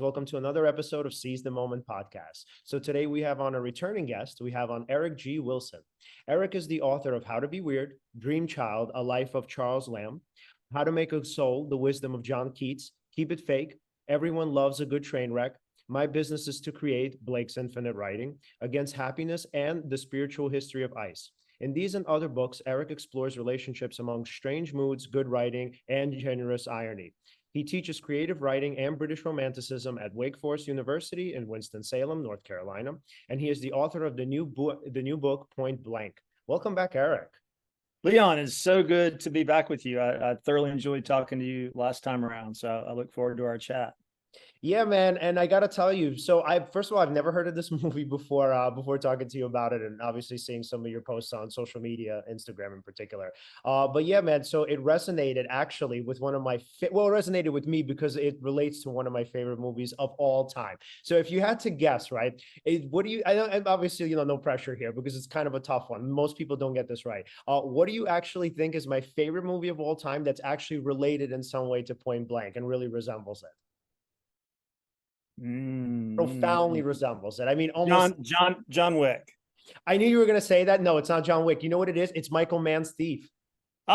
Welcome to another episode of Seize the Moment podcast. So today we have on a returning guest, we have on Eric G. Wilson. Eric is the author of How to Be Weird, Dream Child, A Life of Charles Lamb, How to Make a Soul, The Wisdom of John Keats, Keep It Fake, Everyone Loves a Good Train Wreck, My Business is to Create, Blake's Infinite Writing, Against Happiness, and The Spiritual History of Ice. In these and other books, Eric explores relationships among strange moods, good writing, and generous irony. He teaches creative writing and British Romanticism at Wake Forest University in Winston-Salem, North Carolina, and he is the author of the new book, Point Blank. Welcome back, Eric. Leon, it's so good to be back with you. I thoroughly enjoyed talking to you last time around, so I look forward to our chat. Yeah, man. And I got to tell you, so first of all, I've never heard of this movie before talking to you about it, and obviously seeing some of your posts on social media, Instagram in particular. But yeah, man, so it resonated actually with one of my, it resonated with me because it relates to one of my favorite movies of all time. So if you had to guess, right, what do you, and obviously, no pressure here because it's kind of a tough one. Most people don't get this right. What do you actually think is my favorite movie of all time that's actually related in some way to Point Blank and really resembles it? Profoundly resembles it. I mean, almost John Wick. I knew you were going to say that. No, it's not John Wick. You know what it is? It's Michael Mann's Thief. You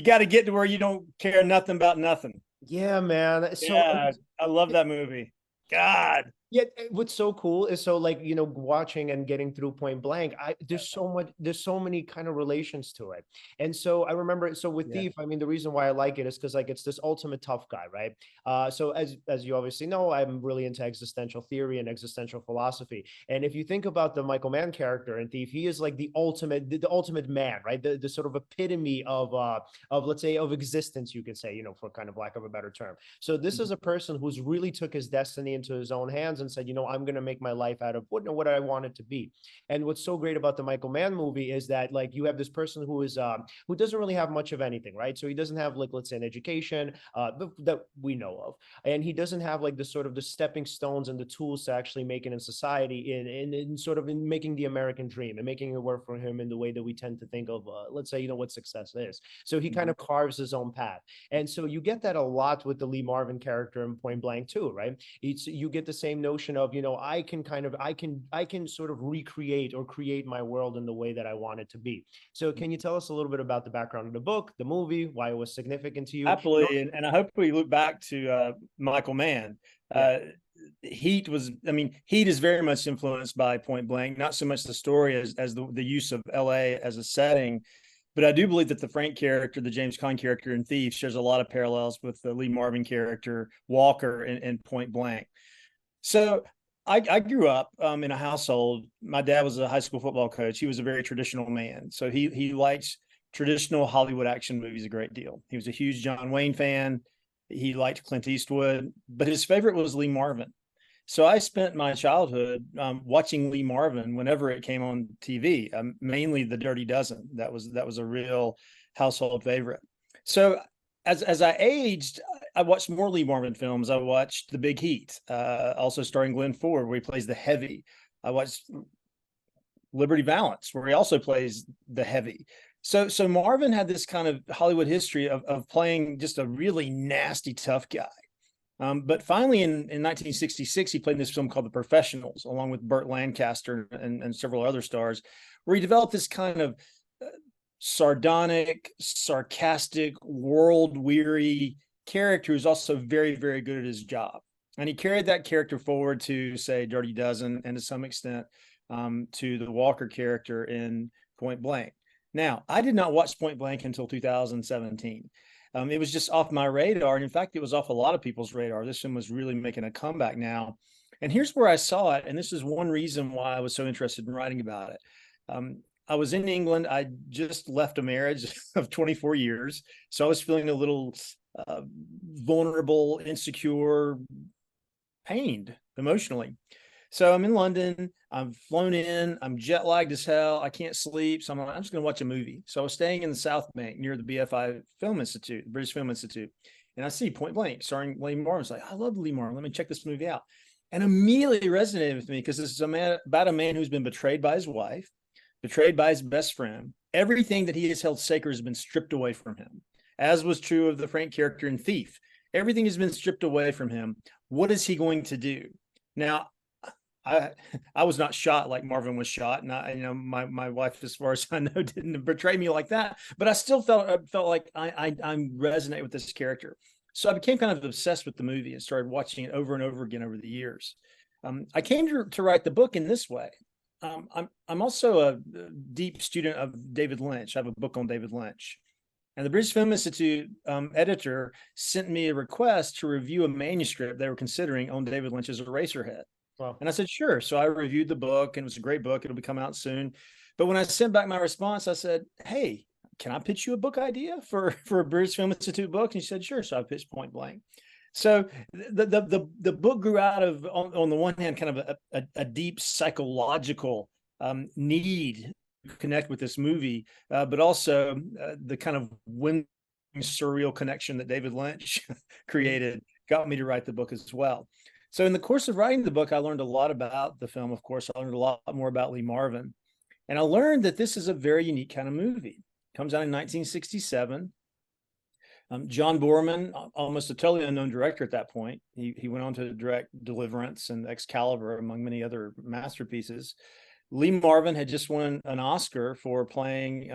got to get to where you don't care nothing about nothing. Yeah, man. So yeah, I love that movie. God. Yeah, what's so cool is watching and getting through Point Blank, there's so many kind of relations to it. And so I remember, so with Thief, I mean, the reason why I like it is because it's this ultimate tough guy, right? So as you obviously know, I'm really into existential theory and existential philosophy. And if you think about the Michael Mann character in Thief, he is like the ultimate man, right? The sort of epitome of let's say of existence, you could say, for kind of lack of a better term. So this is a person who's really took his destiny into his own hands and said, I'm going to make my life out of what I want it to be. And what's so great about the Michael Mann movie is that you have this person who is who doesn't really have much of anything, right? So he doesn't have let's say an education that we know of, and he doesn't have the stepping stones and the tools to actually make it in society in making the American dream and making it work for him in the way that we tend to think of let's say what success is. So he kind of carves his own path, and so you get that a lot with the Lee Marvin character in Point Blank too, right? You get the same notion of I can sort of recreate or create my world in the way that I want it to be. So can you tell us a little bit about the background of the book, the movie, why it was significant to you? Absolutely. And I hope we look back to Michael Mann. Heat is very much influenced by Point Blank, not so much the story as the use of LA as a setting. But I do believe that the Frank character, the James Caan character in Thief, shares a lot of parallels with the Lee Marvin character, Walker, in Point Blank. So I grew up in a household. My dad was a high school football coach. He was a very traditional man. So he likes traditional Hollywood action movies a great deal. He was a huge John Wayne fan. He liked Clint Eastwood, but his favorite was Lee Marvin. So I spent my childhood watching Lee Marvin whenever it came on TV, mainly The Dirty Dozen. That was a real household favorite. So as I aged, I watched more Lee Marvin films. I watched The Big Heat, also starring Glenn Ford, where he plays the heavy. I watched Liberty Valance, where he also plays the heavy. So Marvin had this kind of Hollywood history of playing just a really nasty, tough guy. But finally, in 1966, he played in this film called The Professionals, along with Burt Lancaster and several other stars, where he developed this kind of sardonic, sarcastic, world-weary character who's also very, very good at his job. And he carried that character forward to, say, Dirty Dozen, and to some extent to the Walker character in Point Blank. Now, I did not watch Point Blank until 2017. It was just off my radar. And in fact, it was off a lot of people's radar. This one was really making a comeback now. And here's where I saw it. And this is one reason why I was so interested in writing about it. I was in England. I just left a marriage of 24 years. So I was feeling a little vulnerable, insecure, pained emotionally. So I'm in London. I'm flown in. I'm jet lagged as hell. I can't sleep. So I'm just going to watch a movie. So I was staying in the South Bank near the BFI Film Institute, British Film Institute. And I see Point Blank starring Lee Marvin. It's like, I love Lee Marvin. Let me check this movie out. And immediately resonated with me because this is about a man who's been betrayed by his wife, betrayed by his best friend. Everything that he has held sacred has been stripped away from him, as was true of the Frank character in Thief. Everything has been stripped away from him. What is he going to do? Now, I was not shot like Marvin was shot, and my wife, as far as I know, didn't betray me like that. But I still felt like I resonate with this character. So I became kind of obsessed with the movie and started watching it over and over again over the years. I came to write the book in this way. I'm also a deep student of David Lynch. I have a book on David Lynch. And the British Film Institute editor sent me a request to review a manuscript they were considering on David Lynch's Eraserhead. Wow. And I said, sure. So I reviewed the book, and it was a great book. It'll be coming out soon. But when I sent back my response, I said, hey, can I pitch you a book idea for a British Film Institute book? And he said, sure. So I pitched Point Blank. So the book grew out of, on the one hand, kind of a deep psychological need to connect with this movie, but also the kind of whimsical, surreal connection that David Lynch created got me to write the book as well. So in the course of writing the book, I learned a lot about the film. Of course, I learned a lot more about Lee Marvin. And I learned that this is a very unique kind of movie. It comes out in 1967. John Boorman, almost a totally unknown director at that point. He went on to direct Deliverance and Excalibur, among many other masterpieces. Lee Marvin had just won an Oscar for playing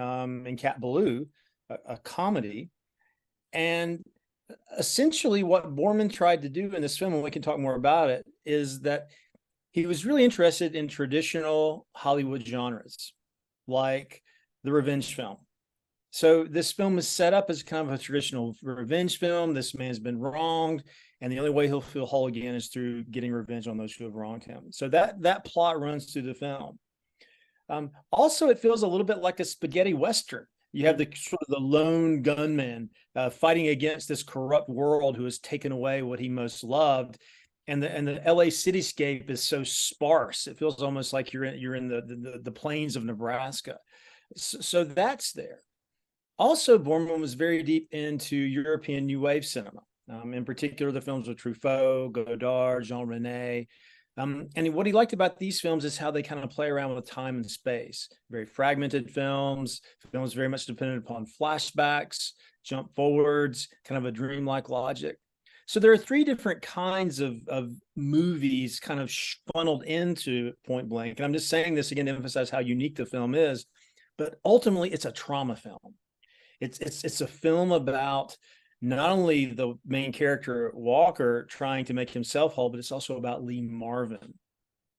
in Cat Ballou, a comedy. And essentially what Boorman tried to do in this film, and we can talk more about it, is that he was really interested in traditional Hollywood genres, like the revenge film. So this film is set up as kind of a traditional revenge film. This man's been wronged, and the only way he'll feel whole again is through getting revenge on those who have wronged him. So that plot runs through the film. Also, it feels a little bit like a spaghetti Western. You have the sort of the lone gunman fighting against this corrupt world who has taken away what he most loved, and the LA cityscape is so sparse. It feels almost like you're in the plains of Nebraska. So that's there. Also, Boorman was very deep into European New Wave cinema, in particular the films of Truffaut, Godard, Jean Rene. And what he liked about these films is how they kind of play around with time and space. Very fragmented films very much dependent upon flashbacks, jump forwards, kind of a dreamlike logic. So there are three different kinds of movies kind of funneled into Point Blank. And I'm just saying this again to emphasize how unique the film is, but ultimately it's a trauma film. It's a film about not only the main character, Walker, trying to make himself whole, but it's also about Lee Marvin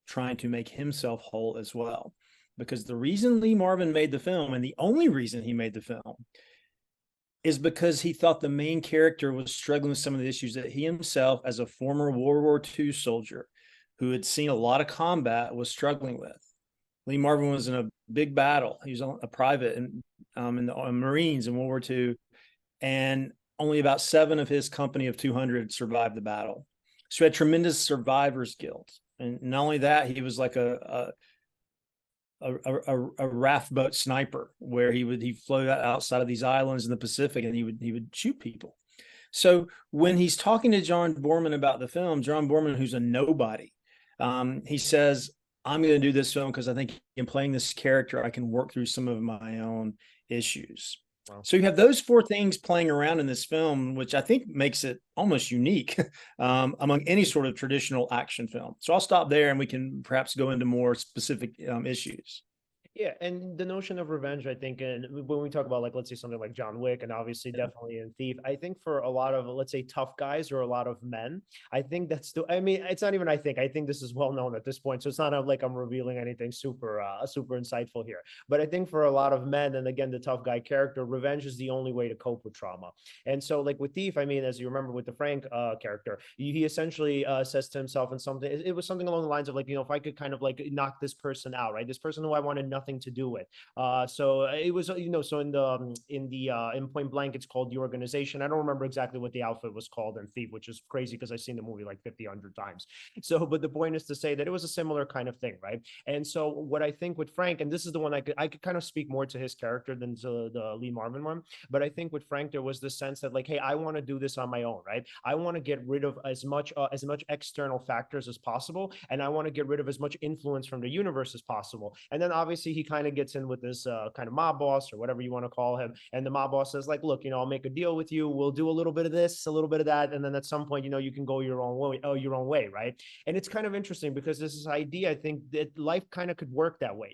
trying to make himself whole as well. Because the reason Lee Marvin made the film, and the only reason he made the film, is because he thought the main character was struggling with some of the issues that he himself, as a former World War II soldier who had seen a lot of combat, was struggling with. Lee Marvin was in a big battle. He was a private in the Marines in World War II, and only about 7 of his company of 200 survived the battle. So he had tremendous survivor's guilt. And not only that, he was like a raft boat sniper, where he'd float outside of these islands in the Pacific, and he would shoot people. So when he's talking to John Boorman about the film, John Boorman, who's a nobody, he says, I'm going to do this film because I think in playing this character, I can work through some of my own issues. Wow. So you have those 4 things playing around in this film, which I think makes it almost unique among any sort of traditional action film. So I'll stop there, and we can perhaps go into more specific issues. Yeah, and the notion of revenge, I think, and when we talk about, like, let's say something like John Wick, and obviously definitely in Thief, I think for a lot of, let's say, tough guys or a lot of men, I think that's still, I mean, it's not even, I think this is well known at this point, so it's not like I'm revealing anything super insightful here. But I think for a lot of men, and again, the tough guy character, revenge is the only way to cope with trauma. And so, like with Thief, I mean, as you remember with the Frank character, he essentially says to himself, and something, it was something along the lines of, like, if I could kind of like knock this person out, right? This person who I wanted nothing to do with. So it was, so in Point Blank, it's called The Organization. I don't remember exactly what the outfit was called in Thief, which is crazy because I've seen the movie like 100 times. So, but the point is to say that it was a similar kind of thing, right? And so what I think with Frank, and this is the one I could kind of speak more to his character than to the Lee Marvin one, but I think with Frank, there was this sense that, like, hey, I want to do this on my own, right? I want to get rid of as much external factors as possible, and I want to get rid of as much influence from the universe as possible. And then obviously obviously he kind of gets in with this kind of mob boss or whatever you want to call him. And the mob boss says like, look, I'll make a deal with you. We'll do a little bit of this, a little bit of that. And then at some point, you can go your own way. Right. And it's kind of interesting because there's this idea, I think, that life kind of could work that way.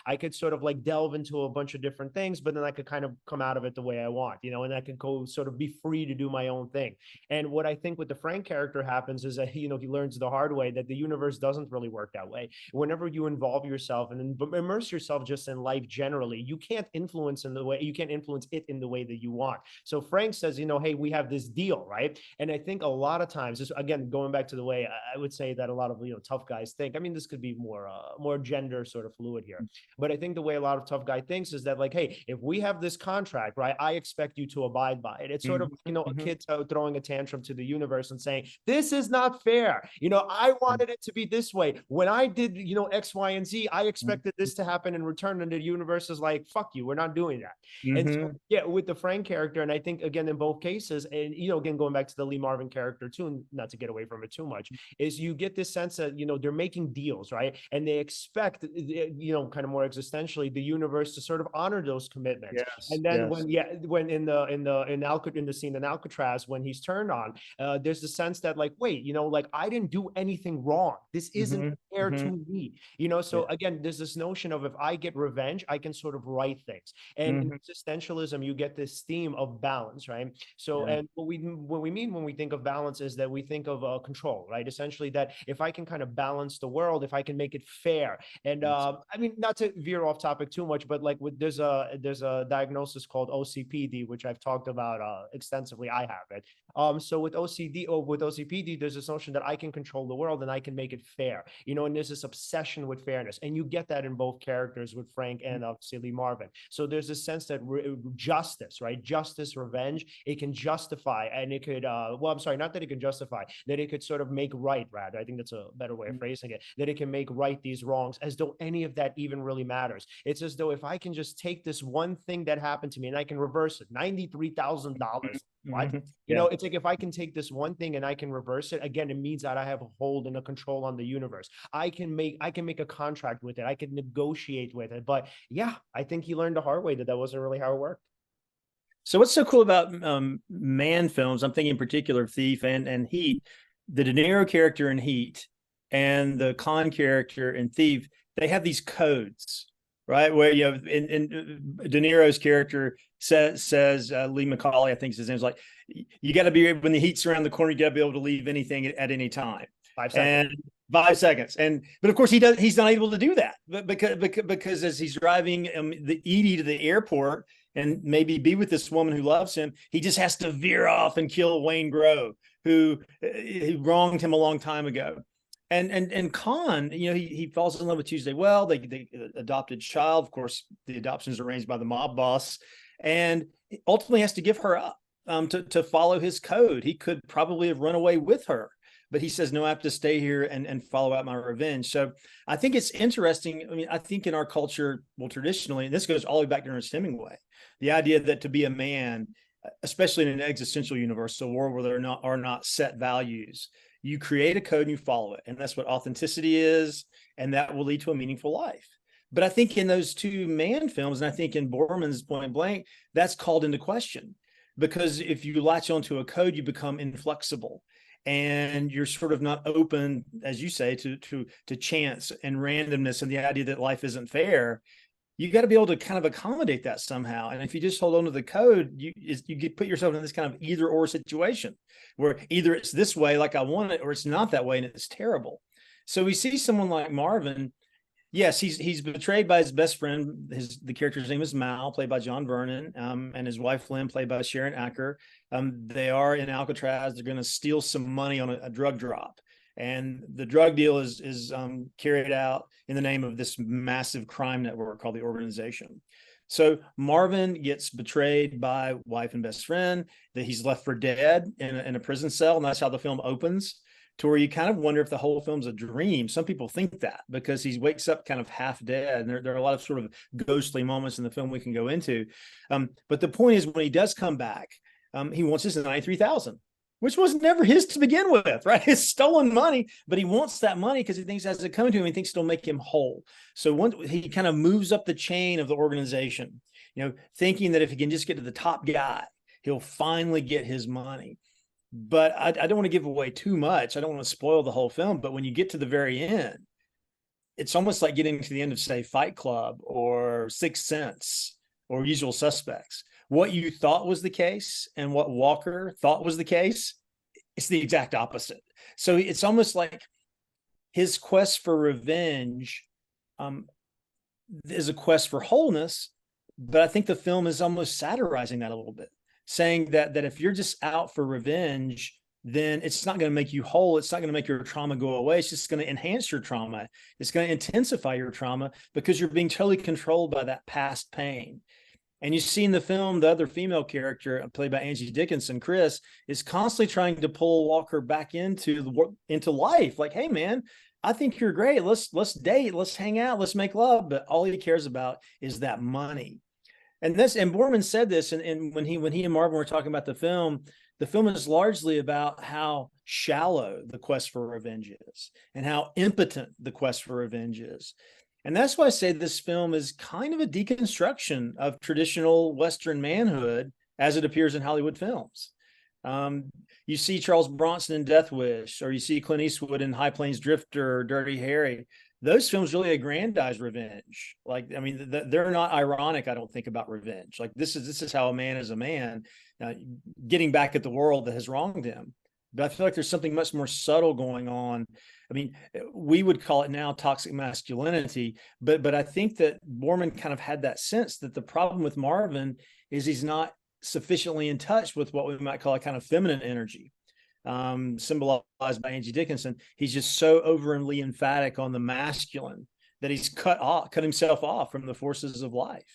I could sort of like delve into a bunch of different things, but then I could kind of come out of it the way I want, and I could go sort of be free to do my own thing. And what I think with the Frank character happens is that, he learns the hard way that the universe doesn't really work that way. Whenever you involve yourself and immerse yourself just in life generally, you can't influence it in the way that you want. So Frank says, hey, we have this deal, right? And I think a lot of times, this, again, going back to the way I would say that a lot of tough guys think. I mean, this could be more gender sort of fluid here, but I think the way a lot of tough guy thinks is that like, hey, if we have this contract, right, I expect you to abide by it. It's sort of a kid throwing a tantrum to the universe and saying, this is not fair. I wanted it to be this way. When I did X, Y, and Z, I expected this to happen in return, and the universe is like, fuck you, we're not doing that. And so, yeah, with the Frank character, and I think again in both cases, and again going back to the Lee Marvin character too, and not to get away from it too much, is you get this sense that they're making deals, right, and they expect kind of more existentially the universe to sort of honor those commitments. Yes, and then when in the scene in Alcatraz, when he's turned on, there's the sense that like, wait, like I didn't do anything wrong. This isn't fair to me. So again, there's this notion of if I get revenge, I can sort of right things. And in existentialism, you get this theme of balance, right? So and what we mean when we think of balance is that we think of control, right? Essentially that if I can kind of balance the world, if I can make it fair. And I mean, not to veer off topic too much, but like there's a diagnosis called OCPD, which I've talked about extensively. I have it. So with OCPD, there's this notion that I can control the world and I can make it fair, and there's this obsession with fairness, and you get that in both characters with Frank and obviously Lee Marvin. So there's this sense that justice, right? Justice, revenge, it can justify, and it could, well, I'm sorry, not that it can justify, that it could sort of make right, rather. I think that's a better way of phrasing it, that it can make right these wrongs, as though any of that even really matters. It's as though if I can just take this one thing that happened to me and I can reverse it, $93,000. What? It's like if I can take this one thing and I can reverse it, again, it means that I have a hold and a control on the universe. I can make a contract with it. I can negotiate with it. But yeah, I think he learned the hard way that wasn't really how it worked. So what's so cool about Mann films, I'm thinking in particular Thief and Heat, the De Niro character in Heat and the Khan character in Thief, they have these codes, right? Where in De Niro's character says Lee Macaulay, I think his name's like, you got to be, when the heat's around the corner, you got to be able to leave anything at any time. 5 seconds. And 5 seconds. But of course he's not able to do that, but because as he's driving the Edie to the airport and maybe be with this woman who loves him, he just has to veer off and kill Wayne Grove, who wronged him a long time ago. And Khan, he falls in love with Tuesday. Well, they adopted child. Of course, the adoption is arranged by the mob boss, and ultimately has to give her up to follow his code. He could probably have run away with her, but he says, no, I have to stay here and follow out my revenge. So I think it's interesting. I mean, I think in our culture, well, traditionally, and this goes all the way back to Ernest Hemingway, the idea that to be a man, especially in an existential universe, a world where there are not set values, you create a code and you follow it. And that's what authenticity is. And that will lead to a meaningful life. But I think in those two Mann films, and I think in Borman's Point Blank, that's called into question. Because if you latch onto a code, you become inflexible. And you're sort of not open, as you say, to chance and randomness and the idea that life isn't fair. You got to be able to kind of accommodate that somehow. And if you just hold on to the code, you put yourself in this kind of either or situation where either it's this way, like I want it, or it's not that way, and it's terrible. So we see someone like Marvin. Yes, he's betrayed by his best friend. The character's name is Mal, played by John Vernon, and his wife Lynn, played by Sharon Acker. They are in Alcatraz. They're going to steal some money on a drug drop. And the drug deal is carried out in the name of this massive crime network called the Organization. So Marvin gets betrayed by wife and best friend, that he's left for dead in a prison cell. And that's how the film opens, to where you kind of wonder if the whole film's a dream. Some people think that because he wakes up kind of half dead. And there are a lot of sort of ghostly moments in the film we can go into. But the point is, when he does come back, he wants his 93,000. which was never his to begin with, right? It's stolen money, but he wants that money because he thinks as it coming to him, he thinks it'll make him whole. So once he kind of moves up the chain of the organization, thinking that if he can just get to the top guy, he'll finally get his money. But I don't want to give away too much. I don't want to spoil the whole film. But when you get to the very end, it's almost like getting to the end of, say, Fight Club or Sixth Sense or Usual Suspects. What you thought was the case and what Walker thought was the case, it's the exact opposite. So it's almost like his quest for revenge is a quest for wholeness, but I think the film is almost satirizing that a little bit, saying that if you're just out for revenge, then it's not going to make you whole. It's not going to make your trauma go away. It's just going to enhance your trauma. It's going to intensify your trauma because you're being totally controlled by that past pain. And you see in the film, the other female character played by Angie Dickinson, Chris, is constantly trying to pull Walker back into life. Like, hey, man, I think you're great. Let's date. Let's hang out. Let's make love. But all he cares about is that money. And Boorman said this, and when he and Marvin were talking about the film is largely about how shallow the quest for revenge is and how impotent the quest for revenge is. And that's why I say this film is kind of a deconstruction of traditional Western manhood as it appears in Hollywood films. You see Charles Bronson in Death Wish, or you see Clint Eastwood in High Plains Drifter or Dirty Harry. Those films really aggrandize revenge. Like, I mean, they're not ironic, I don't think, about revenge. Like, this is how a man is a man, getting back at the world that has wronged him. But I feel like there's something much more subtle going on. I mean, we would call it now toxic masculinity, but I think that Boorman kind of had that sense that the problem with Marvin is he's not sufficiently in touch with what we might call a kind of feminine energy, symbolized by Angie Dickinson. He's just so overly emphatic on the masculine that he's cut himself off from the forces of life.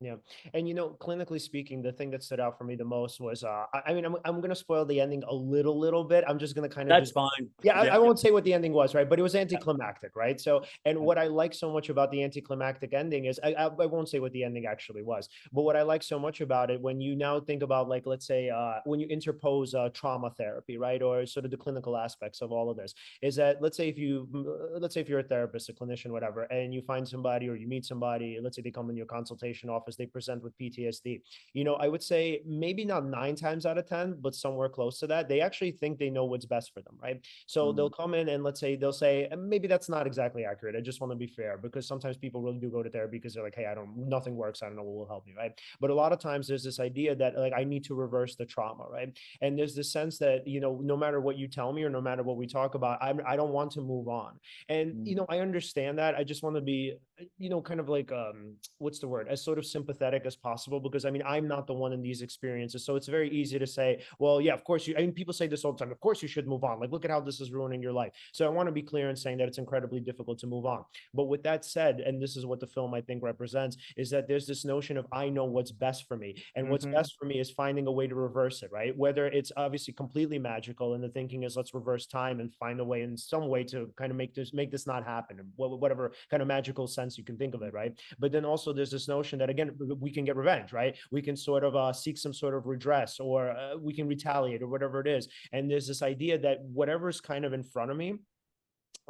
Yeah. And, clinically speaking, the thing that stood out for me the most was, I mean, I'm going to spoil the ending a little bit. I'm just going to kind of, that's fine. Yeah, I won't say what the ending was, right? But it was anticlimactic, right? So, and what I like so much about the anticlimactic ending is, I won't say what the ending actually was, but what I like so much about it, when you now think about, like, let's say, when you interpose trauma therapy, right? Or sort of the clinical aspects of all of this, is that, let's say if you're a therapist, a clinician, whatever, and you find somebody or you meet somebody, let's say they come in your consultation office, they present with PTSD, I would say maybe not 9 times out of 10, but somewhere close to that, they actually think they know what's best for them, right? So they'll come in and let's say they'll say, and maybe that's not exactly accurate. I just want to be fair, because sometimes people really do go to therapy because they're like, hey, nothing works. I don't know what will help me, right? But a lot of times there's this idea that, like, I need to reverse the trauma, right? And there's this sense that, no matter what you tell me or no matter what we talk about, I don't want to move on. And, I understand that. I just want to be, kind of like, what's the word? As sort of sympathetic as possible, because I mean, I'm not the one in these experiences. So it's very easy to say, well, yeah, of course people say this all the time. Of course you should move on. Like, look at how this is ruining your life. So I want to be clear in saying that it's incredibly difficult to move on. But with that said, and this is what the film I think represents, is that there's this notion of, I know what's best for me. And what's best for me is finding a way to reverse it, right? Whether it's obviously completely magical and the thinking is, let's reverse time and find a way in some way to kind of make this not happen, whatever kind of magical sense you can think of it, right? But then also there's this notion that, again, we can get revenge, right? We can sort of seek some sort of redress, or we can retaliate, or whatever it is. And there's this idea that whatever's kind of in front of me,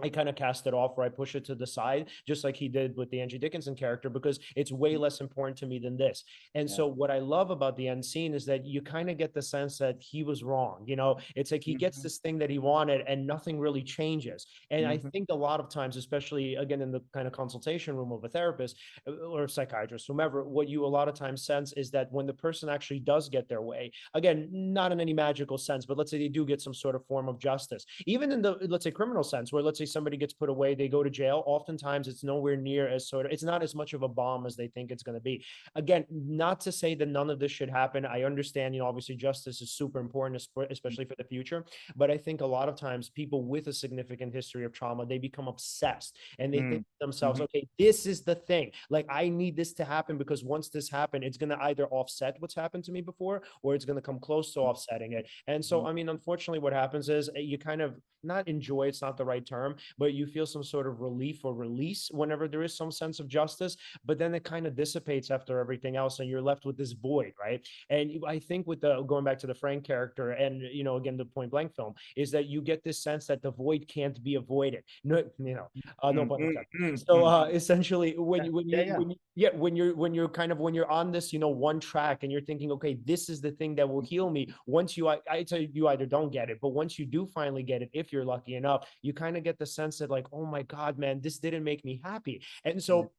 I kind of cast it off, or I push it to the side, just like he did with the Angie Dickinson character, because it's way less important to me than this. And so what I love about the end scene is that you kind of get the sense that he was wrong. It's like he gets this thing that he wanted and nothing really changes. And I think a lot of times, especially again, in the kind of consultation room of a therapist or a psychiatrist, whomever, what you a lot of times sense is that when the person actually does get their way, again, not in any magical sense, but let's say they do get some sort of form of justice, even in the, let's say, criminal sense, where let's say somebody gets put away, they go to jail, oftentimes it's nowhere near as it's not as much of a bomb as they think it's going to be. Again, not to say that none of this should happen. I understand, obviously justice is super important, especially for the future. But I think a lot of times people with a significant history of trauma, they become obsessed and they think to themselves, okay, this is the thing. Like, I need this to happen, because once this happened, it's going to either offset what's happened to me before, or it's going to come close to offsetting it. And so, I mean, unfortunately, what happens is you kind of not enjoy, it's not the right term, but you feel some sort of relief or release whenever there is some sense of justice. But then it kind of dissipates after everything else, and you're left with this void, right? And I think with the going back to the Frank character, and again, the Point Blank film, is that you get this sense that the void can't be avoided. No, no pun intended. So essentially, when you're kind of when you're on this one track, and you're thinking, okay, this is the thing that will heal me. Once I tell you, you either don't get it, but once you do finally get it, if you're lucky enough, you kind of get the sense that like, oh my God, man, this didn't make me happy. And so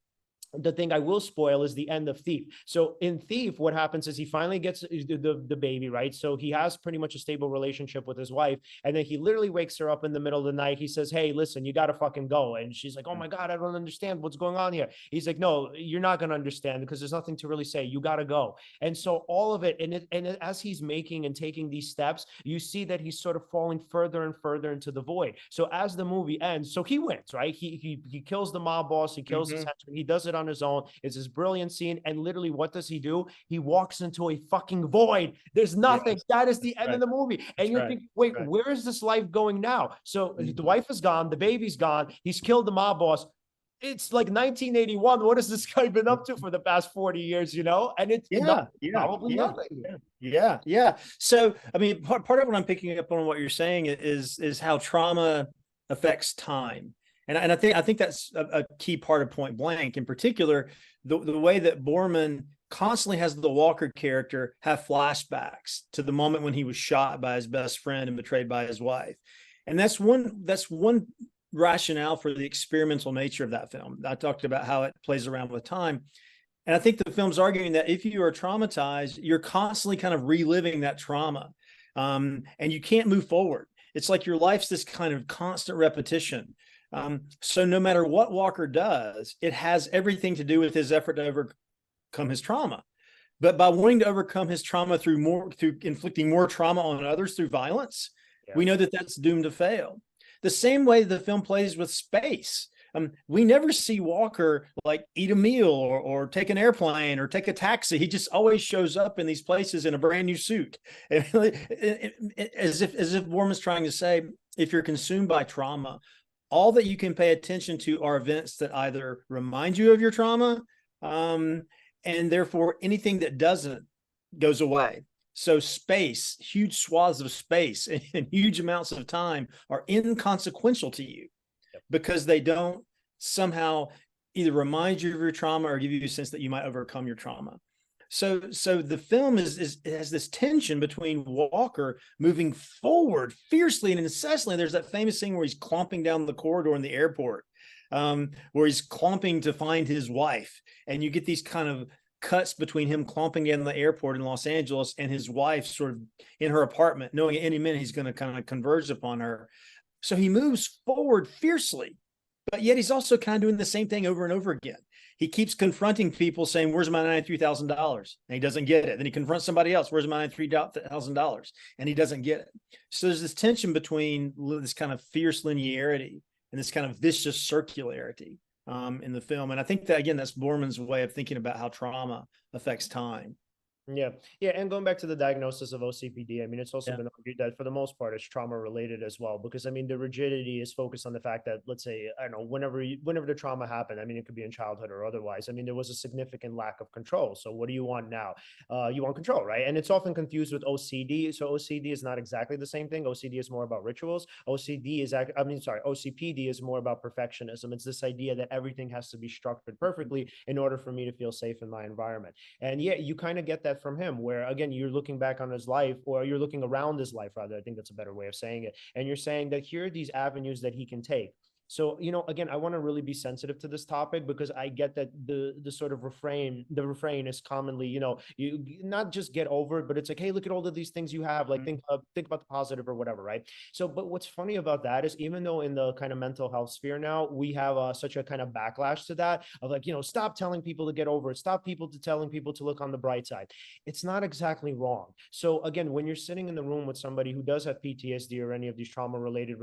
the thing I will spoil is the end of Thief. So in Thief, what happens is he finally gets the baby, right? So he has pretty much a stable relationship with his wife. And then he literally wakes her up in the middle of the night. He says, hey, listen, you got to fucking go. And she's like, oh my God, I don't understand what's going on here. He's like, no, you're not going to understand because there's nothing to really say. You got to go. And so all of it, and as he's making and taking these steps, you see that he's sort of falling further and further into the void. So as the movie ends, so he wins, right? He kills the mob boss. He kills his henchman. He does it on his own. It's this brilliant scene. And literally, what does he do? He walks into a fucking void. There's nothing. Yes. That is the end of the movie. And you're thinking, wait, where is this life going now? So the wife is gone. The baby's gone. He's killed the mob boss. It's like 1981. What has this guy been up to for the past 40 years, And it's probably nothing. Yeah. So, I mean, part of what I'm picking up on what you're saying is how trauma affects time. And I think that's a key part of Point Blank. In particular, the way that Borman constantly has the Walker character have flashbacks to the moment when he was shot by his best friend and betrayed by his wife. And that's one rationale for the experimental nature of that film. I talked about how it plays around with time. And I think the film's arguing that if you are traumatized, you're constantly kind of reliving that trauma. And you can't move forward. It's like your life's this kind of constant repetition. So no matter what Walker does, it has everything to do with his effort to overcome his trauma. But by wanting to overcome his trauma through inflicting more trauma on others through violence, we know that that's doomed to fail. The same way the film plays with space. We never see Walker like eat a meal or take an airplane or take a taxi. He just always shows up in these places in a brand new suit. As if Borman's trying to say, if you're consumed by trauma, all that you can pay attention to are events that either remind you of your trauma, and therefore anything that doesn't goes away. So space, huge swaths of space and huge amounts of time are inconsequential to you because they don't somehow either remind you of your trauma or give you a sense that you might overcome your trauma. So the film has this tension between Walker moving forward fiercely and incessantly. There's that famous scene where he's clomping down the corridor in the airport, where he's clomping to find his wife. And you get these kind of cuts between him clomping down the airport in Los Angeles and his wife sort of in her apartment, knowing at any minute he's going to kind of converge upon her. So he moves forward fiercely, but yet he's also kind of doing the same thing over and over again. He keeps confronting people saying, where's my $93,000? And he doesn't get it. Then he confronts somebody else. Where's my $93,000? And he doesn't get it. So there's this tension between this kind of fierce linearity and this kind of vicious circularity in the film. And I think that, again, that's Borman's way of thinking about how trauma affects time. Yeah. And going back to the diagnosis of OCPD, I mean, it's also been argued that for the most part, it's trauma related as well, because I mean, the rigidity is focused on the fact that, let's say, I don't know, whenever the trauma happened, I mean, it could be in childhood or otherwise. I mean, there was a significant lack of control. So what do you want now? You want control, right? And it's often confused with OCD. So OCD is not exactly the same thing. OCD is more about rituals. OCPD is more about perfectionism. It's this idea that everything has to be structured perfectly in order for me to feel safe in my environment. And yeah, you kind of get that from him, where again, you're looking back on his life, or you're looking around his life rather, I think that's a better way of saying it, and you're saying that here are these avenues that he can take. So, again, I want to really be sensitive to this topic, because I get that the sort of refrain is commonly, you not just get over it, but it's like, hey, look at all of these things you have, like think about the positive or whatever, right? So, but what's funny about that is, even though in the kind of mental health sphere now, we have such a kind of backlash to that of like, stop telling people to get over it, stop telling people to look on the bright side. It's not exactly wrong. So again, when you're sitting in the room with somebody who does have PTSD or any of these trauma related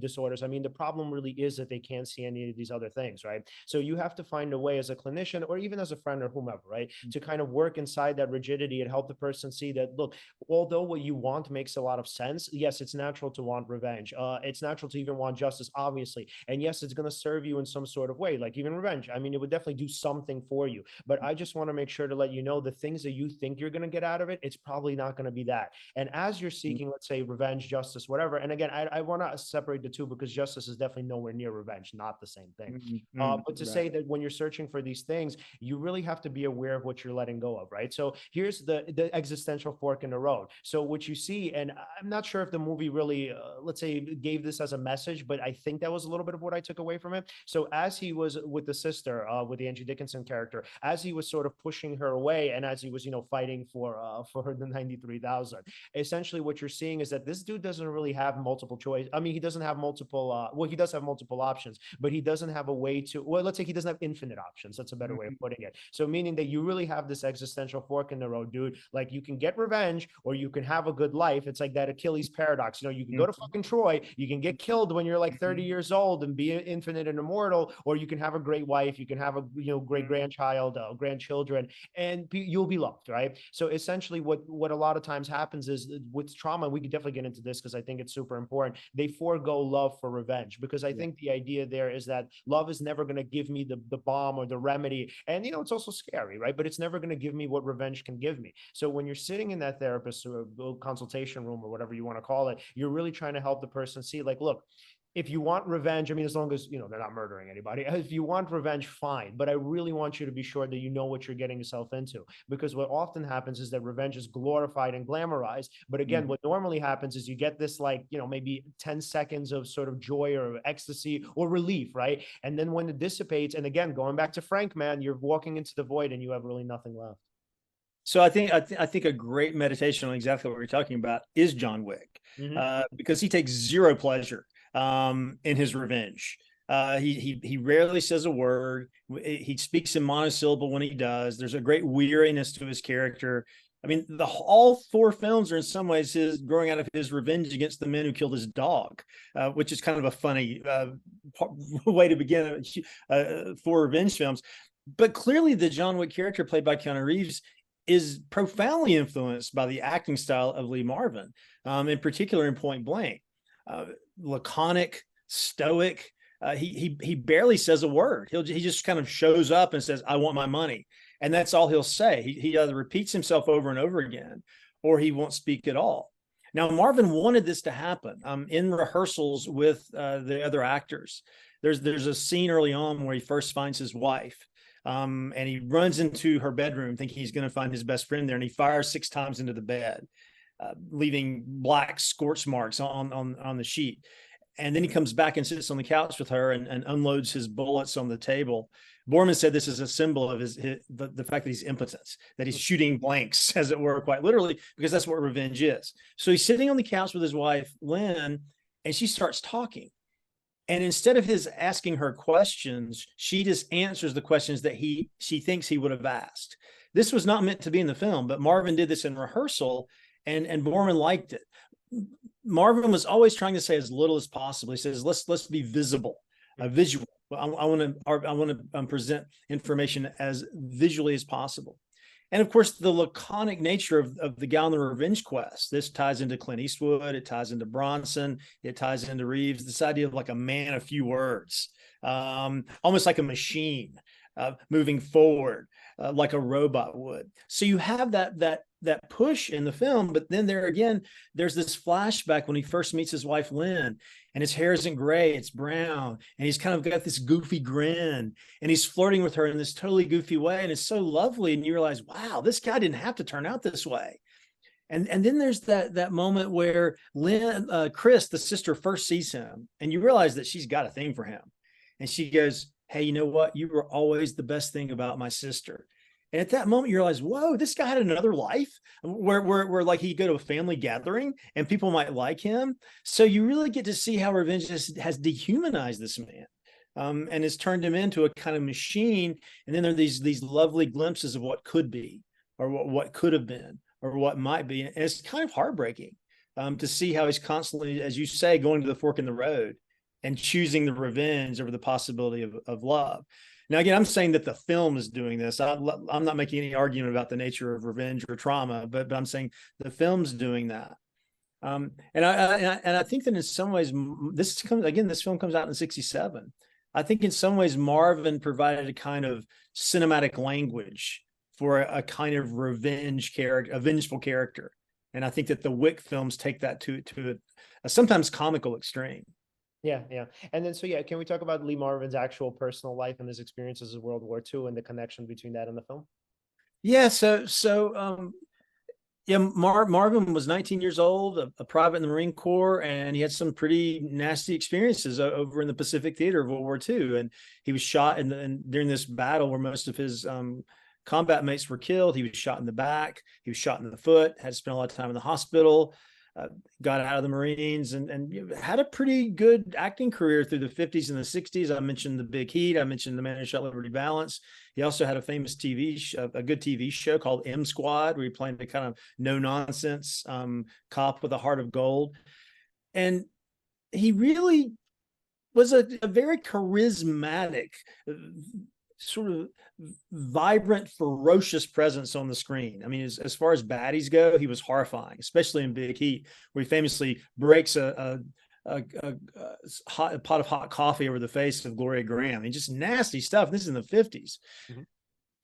disorders, I mean, the problem really is is that they can't see any of these other things, right? So you have to find a way as a clinician or even as a friend or whomever, right, to kind of work inside that rigidity and help the person see that, look, although what you want makes a lot of sense, yes, it's natural to want revenge. It's natural to even want justice, obviously. And yes, it's going to serve you in some sort of way, like even revenge. I mean, it would definitely do something for you. But I just want to make sure to let you know the things that you think you're going to get out of it, it's probably not going to be that. And as you're seeking, let's say, revenge, justice, whatever. And again, I want to separate the two because justice is definitely nowhere near revenge, not the same thing. But to say that when you're searching for these things, you really have to be aware of what you're letting go of, right? So here's the existential fork in the road. So what you see, and I'm not sure if the movie really, let's say, gave this as a message, but I think that was a little bit of what I took away from it. So as he was with the sister, with the Angie Dickinson character, as he was sort of pushing her away, and as he was, fighting for the 93,000, essentially what you're seeing is that this dude doesn't really have multiple choice. I mean, he doesn't have multiple. Well, he does have multiple options, but he doesn't have a way to. Well, let's say he doesn't have infinite options. That's a better way of putting it. So meaning that you really have this existential fork in the road, dude. Like you can get revenge, or you can have a good life. It's like that Achilles paradox. You can go to fucking Troy. You can get killed when you're like 30 years old and be infinite and immortal, or you can have a great wife. You can have a great grandchild, grandchildren, and you'll be loved, right? So essentially, what a lot of times happens is with trauma, we could definitely get into this because I think it's super important. They forego love for revenge because I think the idea there is that love is never going to give me the balm or the remedy, and it's also scary, right? But it's never going to give me what revenge can give me. So when you're sitting in that therapist or consultation room or whatever you want to call it, you're really trying to help the person see, like, look, if you want revenge, I mean, as long as, they're not murdering anybody, if you want revenge, fine. But I really want you to be sure that you know what you're getting yourself into, because what often happens is that revenge is glorified and glamorized. But again, what normally happens is you get this, like, maybe 10 seconds of sort of joy or ecstasy or relief, right? And then when it dissipates, and again, going back to Frank, man, you're walking into the void and you have really nothing left. So I think a great meditation on exactly what we're talking about is John Wick, because he takes zero pleasure in his revenge. He rarely says a word. He speaks in monosyllable when he does. There's a great weariness to his character. I mean, all four films are in some ways his growing out of his revenge against the men who killed his dog, which is kind of a funny way to begin for revenge films. But clearly, the John Wick character played by Keanu Reeves is profoundly influenced by the acting style of Lee Marvin, in particular in Point Blank. Laconic, stoic. He barely says a word. He just kind of shows up and says, "I want my money," and that's all he'll say. He either repeats himself over and over again, or he won't speak at all. Now, Marvin wanted this to happen. In rehearsals with the other actors, there's a scene early on where he first finds his wife. And he runs into her bedroom thinking he's going to find his best friend there, and he fires 6 times into the bed, leaving black scorch marks on the sheet. And then he comes back and sits on the couch with her and unloads his bullets on the table. Borman said this is a symbol of the fact that he's impotent, that he's shooting blanks, as it were, quite literally, because that's what revenge is. So he's sitting on the couch with his wife, Lynn, and she starts talking. And instead of his asking her questions, she just answers the questions that she thinks he would have asked. This was not meant to be in the film, but Marvin did this in rehearsal, and Borman liked it. Marvin was always trying to say as little as possible. He says, let's be visible, visual. I want to present information as visually as possible. And of course, the laconic nature of the Gal and the Revenge Quest. This ties into Clint Eastwood. It ties into Bronson. It ties into Reeves. This idea of like a man of few words, almost like a machine moving forward, like a robot would. So you have that push in the film, but then there's this flashback when he first meets his wife, Lynn, and his hair isn't gray, it's brown. And he's kind of got this goofy grin, and he's flirting with her in this totally goofy way. And it's so lovely. And you realize, wow, this guy didn't have to turn out this way. And then there's that moment where Chris, the sister, first sees him, and you realize that she's got a thing for him. And she goes, "Hey, you know what? You were always the best thing about my sister." And at that moment, you realize, whoa, this guy had another life where like he'd go to a family gathering and people might like him. So you really get to see how revenge has dehumanized this man, and has turned him into a kind of machine. And then there are these lovely glimpses of what could be, or what could have been, or what might be. And it's kind of heartbreaking to see how he's constantly, as you say, going to the fork in the road. and choosing the revenge over the possibility of love. Now, again, I'm saying that the film is doing this. I'm not making any argument about the nature of revenge or trauma, but I'm saying the film's doing that. And I think that in some ways, this film comes out in '67. I think in some ways Marvin provided a kind of cinematic language for a kind of revenge character, a vengeful character. And I think that the Wick films take that to a sometimes comical extreme. Yeah, yeah. And then, so yeah, can we talk about Lee Marvin's actual personal life and his experiences of World War II and the connection between that and the film? Yeah, yeah, Marvin was 19 years old, a private in the Marine Corps, and he had some pretty nasty experiences over in the Pacific theater of World War II. And he was shot during this battle where most of his combat mates were killed. He was shot in the back. He was shot in the foot, had to spend a lot of time in the hospital, got out of the Marines, and had a pretty good acting career through the 50s and the 60s. I mentioned The Big Heat. I mentioned The Man Who Shot Liberty Balance. He also had a famous a good TV show called M Squad, where he played a kind of no-nonsense cop with a heart of gold. And he really was a very charismatic, sort of vibrant, ferocious presence on the screen. I mean, as far as baddies go, he was horrifying, especially in Big Heat, where he famously breaks a pot of hot coffee over the face of Gloria Graham. I mean, just nasty stuff. This is in the 50s. Mm-hmm.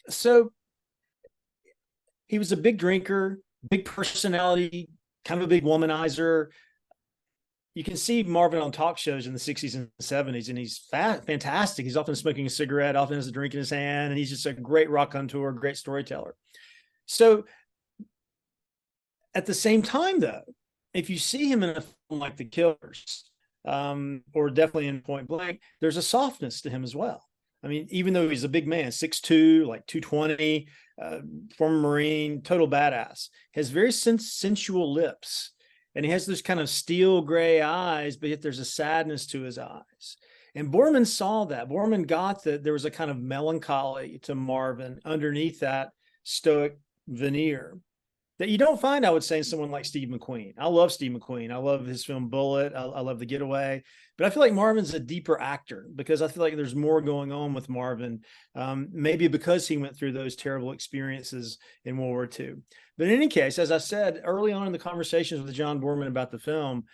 So he was a big drinker, big personality, kind of a big womanizer. You can see Marvin on talk shows in the 60s and 70s, and he's fantastic. He's often smoking a cigarette, often has a drink in his hand, and he's just a great raconteur, great storyteller. So at the same time, though, if you see him in a film like The Killers, or definitely in Point Blank, there's a softness to him as well. I mean, even though he's a big man, 6'2", like 220, former Marine, total badass, has very sensual lips. And he has this kind of steel gray eyes, but yet there's a sadness to his eyes. And Borman saw that. Borman got that there was a kind of melancholy to Marvin underneath that stoic veneer that you don't find, I would say, in someone like Steve McQueen. I love Steve McQueen. I love his film Bullet. I love The Getaway. But I feel like Marvin's a deeper actor because I feel like there's more going on with Marvin, maybe because he went through those terrible experiences in World War II. But in any case, as I said early on in the conversations with John Borman about the film,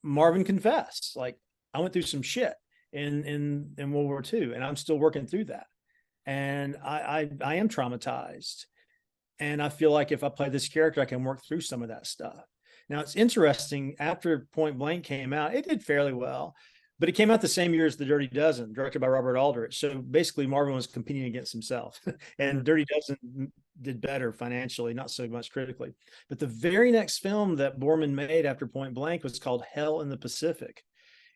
Marvin confessed, like, I went through some shit in World War II, and I'm still working through that. And I am traumatized. And I feel like if I play this character, I can work through some of that stuff. Now, it's interesting, after Point Blank came out, it did fairly well, but it came out the same year as The Dirty Dozen, directed by Robert Aldrich. So basically, Marvin was competing against himself. And Dirty Dozen did better financially, not so much critically. But the very next film that Borman made after Point Blank was called Hell in the Pacific.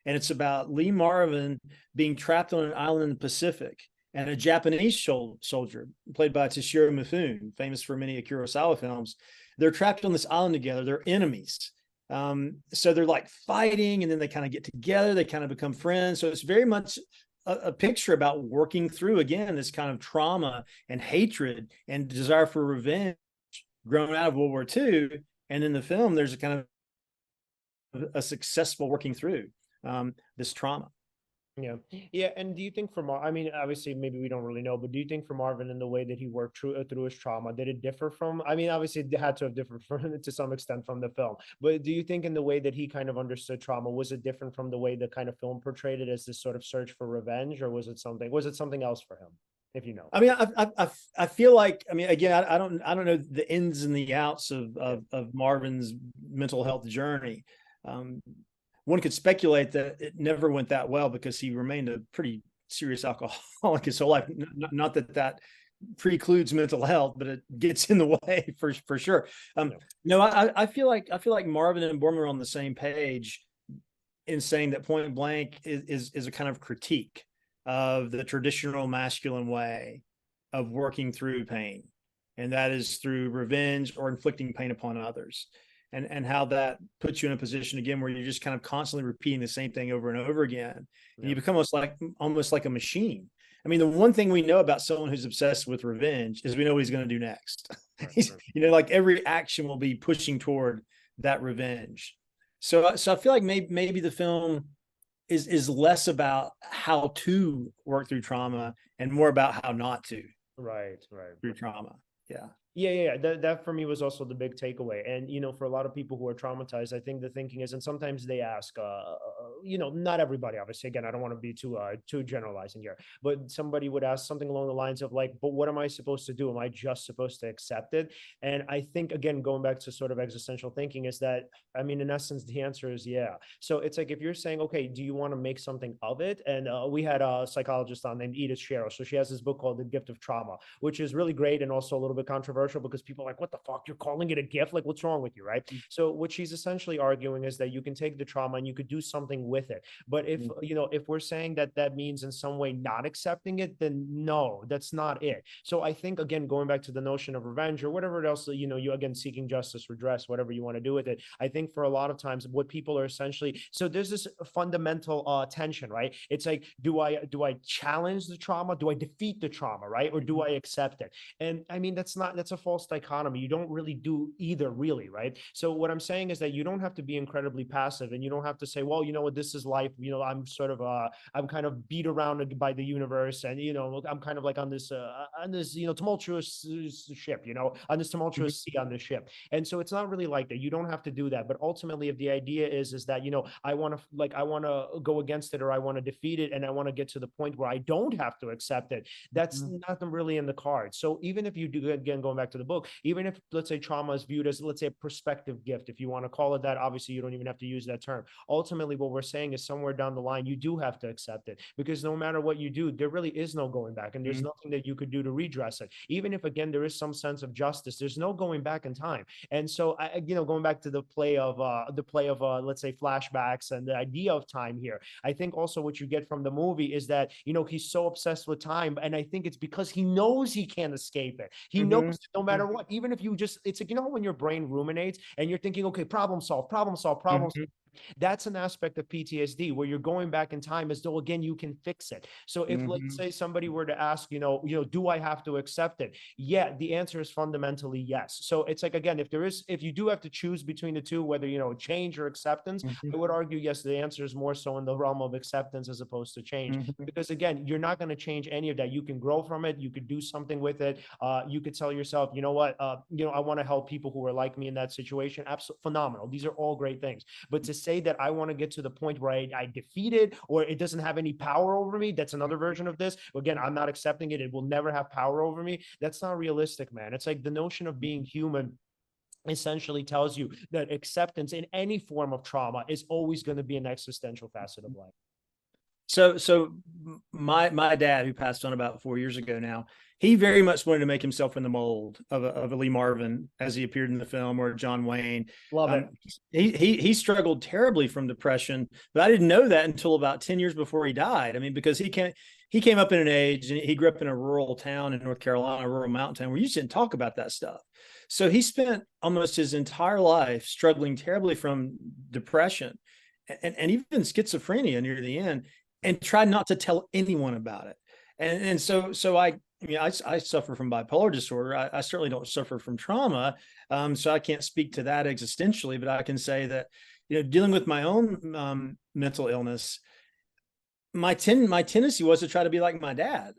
And it's about Lee Marvin being trapped on an island in the Pacific, and a Japanese soldier played by Toshiro Mifune, famous for many Kurosawa films. They're trapped on this island together. They're enemies. So they're like fighting, and then they kind of get together. They kind of become friends. So it's very much a picture about working through, again, this kind of trauma and hatred and desire for revenge grown out of World War II. And in the film, there's a kind of a successful working through this trauma. Yeah. Yeah. And do you think I mean, obviously, maybe we don't really know, but do you think for Marvin, in the way that he worked through his trauma, did it differ from, I mean, obviously it had to have differed from, to some extent, from the film, but do you think in the way that he kind of understood trauma, was it different from the way the kind of film portrayed it as this sort of search for revenge, or was it something else for him? If you know. I mean, I feel like, I mean, again, I don't know the ins and the outs of Marvin's mental health journey. One could speculate that it never went that well because he remained a pretty serious alcoholic his whole life. Not that precludes mental health, but it gets in the way for sure. No, I feel like Marvin and Borman are on the same page in saying that Point Blank is a kind of critique of the traditional masculine way of working through pain, and that is through revenge or inflicting pain upon others. And how that puts you in a position again where you're just kind of constantly repeating the same thing over and over again. And you become almost like a machine. I mean, the one thing we know about someone who's obsessed with revenge is we know what he's going to do next. Like every action will be pushing toward that revenge. So I feel like maybe the film is less about how to work through trauma and more about how not to Right. through trauma. Yeah. Yeah. That for me was also the big takeaway. And, for a lot of people who are traumatized, I think the thinking is, and sometimes they ask, not everybody, obviously, again, I don't want to be too generalizing here, but somebody would ask something along the lines of like, but what am I supposed to do? Am I just supposed to accept it? And I think, again, going back to sort of existential thinking is that, I mean, in essence, the answer is yeah. So it's like, if you're saying, okay, do you want to make something of it? And we had a psychologist on named Edith Sherrill. So she has this book called The Gift of Trauma, which is really great and also a little bit controversial because people are like, what the fuck? You're calling it a gift? Like, what's wrong with you, right? So what she's essentially arguing is that you can take the trauma and you could do something with it. But if we're saying that that means in some way not accepting it, then no, that's not it. So I think, again, going back to the notion of revenge or whatever else, you again, seeking justice, redress, whatever you want to do with it. I think for a lot of times what people are essentially, so there's this fundamental tension, right? It's like, do I challenge the trauma? Do I defeat the trauma, right? Or do I accept it? And I mean, that's a false dichotomy. You don't really do either, really, right? So what I'm saying is that you don't have to be incredibly passive, and you don't have to say, well, you know what, this is life. I'm kind of beat around by the universe, and I'm kind of like on this tumultuous ship, on this tumultuous sea on this ship. And so it's not really like that. You don't have to do that. But ultimately, if the idea is that I want to go against it, or I want to defeat it, and I want to get to the point where I don't have to accept it, that's not really in the cards. So even if you do, again, going back to the book, even if, let's say, trauma is viewed as, let's say, a perspective gift, if you want to call it that, obviously you don't even have to use that term. Ultimately, what we're saying is somewhere down the line, you do have to accept it, because no matter what you do, there really is no going back, and there's nothing that you could do to redress it. Even if, again, there is some sense of justice, there's no going back in time. And so, going back to the play of let's say, flashbacks and the idea of time here, I think also what you get from the movie is that, he's so obsessed with time, and I think it's because he knows he can't escape it. He knows no matter what, even if it's like, when your brain ruminates and you're thinking, okay, problem solve, problem solve, problem solve. That's an aspect of PTSD where you're going back in time as though, again, you can fix it. So if, let's say, somebody were to ask, do I have to accept it? Yeah, the answer is fundamentally yes. So it's like, again, if you do have to choose between the two, whether, change or acceptance, I would argue, yes, the answer is more so in the realm of acceptance as opposed to change. Because, again, you're not going to change any of that. You can grow from it. You could do something with it. You could tell yourself, you know what, I want to help people who are like me in that situation. Absolutely phenomenal. These are all great things. But to say that I want to get to the point where I defeat it, or it doesn't have any power over me, that's another version of this. Again, I'm not accepting it. It will never have power over me. That's not realistic, man. It's like the notion of being human essentially tells you that acceptance in any form of trauma is always going to be an existential facet of life. So my dad, who passed on about 4 years ago now, he very much wanted to make himself in the mold of a Lee Marvin as he appeared in the film, or John Wayne. Love it. He struggled terribly from depression, but I didn't know that until about 10 years before he died. I mean, because he came up in an age, and he grew up in a rural town in North Carolina, a rural mountain town, where you just didn't talk about that stuff. So he spent almost his entire life struggling terribly from depression and even schizophrenia near the end, and tried not to tell anyone about it. And so I suffer from bipolar disorder. I certainly don't suffer from trauma. So I can't speak to that existentially, but I can say that, dealing with my own mental illness, my tendency was to try to be like my dad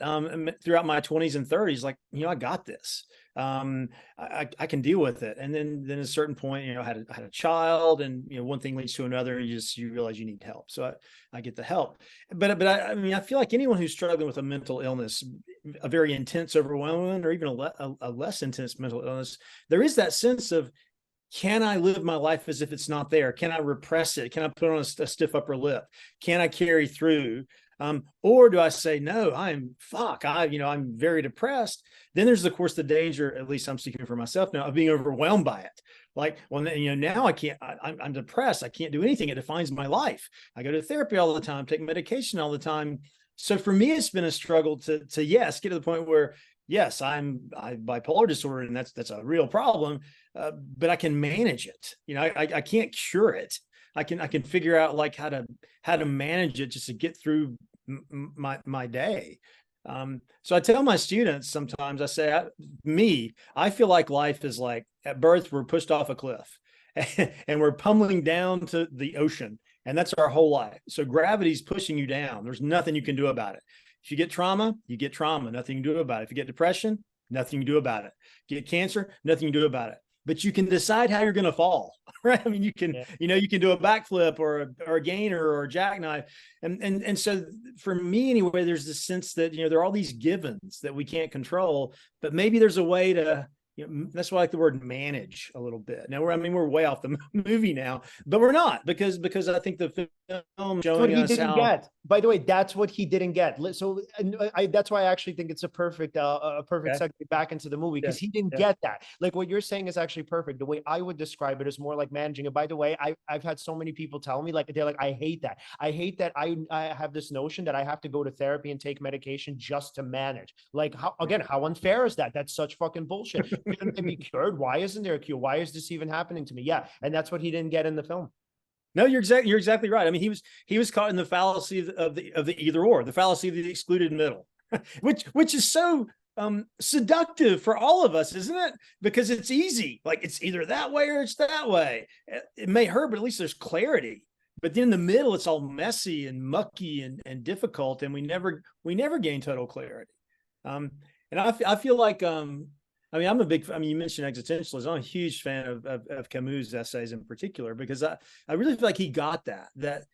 throughout my 20s and 30s. Like, I got this. I can deal with it. And then at a certain point, I had a child, and one thing leads to another. You realize you need help. So I get the help. But I feel like anyone who's struggling with a mental illness, a very intense, overwhelming, or even a less intense mental illness, there is that sense of, can I live my life as if it's not there? Can I repress it? Can I put on a stiff upper lip? Can I carry through? Or do I say, no, I'm very depressed. Then there's, of course, the danger, at least I'm speaking for myself now, of being overwhelmed by it. Like, well, now I can't, I'm depressed. I can't do anything. It defines my life. I go to therapy all the time, take medication all the time. So for me, it's been a struggle to get to the point where, yes, I have bipolar disorder, and that's a real problem, but I can manage it. I can't cure it. I can figure out like how to manage it just to get through my day. So I tell my students sometimes, I say, I feel like life is like, at birth, we're pushed off a cliff and we're pummeling down to the ocean. And that's our whole life. So gravity's pushing you down. There's nothing you can do about it. If you get trauma, you get trauma, nothing you can do about it. If you get depression, nothing you can do about it. If you get cancer, nothing you can do about it. But you can decide how you're going to fall, right? I mean, you can, you can do a backflip or a gainer or a jackknife. And so for me anyway, there's this sense that, there are all these givens that we can't control, but maybe there's a way to, that's why I like the word manage a little bit. Now we're way off the movie now, but we're not, because I think the film showing us how. By the way, that's what he didn't get. So that's why I actually think it's a perfect segue back into the movie, because he didn't get that. Like what you're saying is actually perfect. The way I would describe it is more like managing. And by the way, I've had so many people tell me, like, they're like, I hate that. I have this notion that I have to go to therapy and take medication just to manage. Like, how unfair is that? That's such fucking bullshit. Couldn't they be cured? Why isn't there a cure? Why is this even happening to me? Yeah, and that's what he didn't get in the film. No, you're exactly right. I mean, he was caught in the fallacy of the either or, the fallacy of the excluded middle, which is so seductive for all of us, isn't it? Because it's easy. Like, it's either that way or it's that way. It may hurt, but at least there's clarity. But then in the middle, it's all messy and mucky and difficult, and we never gain total clarity. And I feel like you mentioned existentialism. I'm a huge fan of Camus' essays in particular, because I really feel like he got that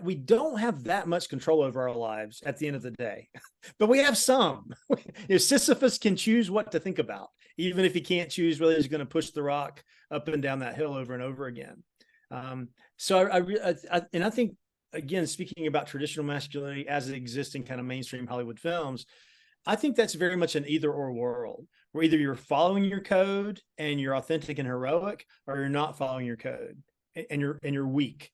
we don't have that much control over our lives at the end of the day, but we have some. Sisyphus can choose what to think about, even if he can't choose whether he's going to push the rock up and down that hill over and over again. So I think, again, speaking about traditional masculinity as it exists in kind of mainstream Hollywood films, I think that's very much an either or world, where either you're following your code and you're authentic and heroic, or you're not following your code and you're weak.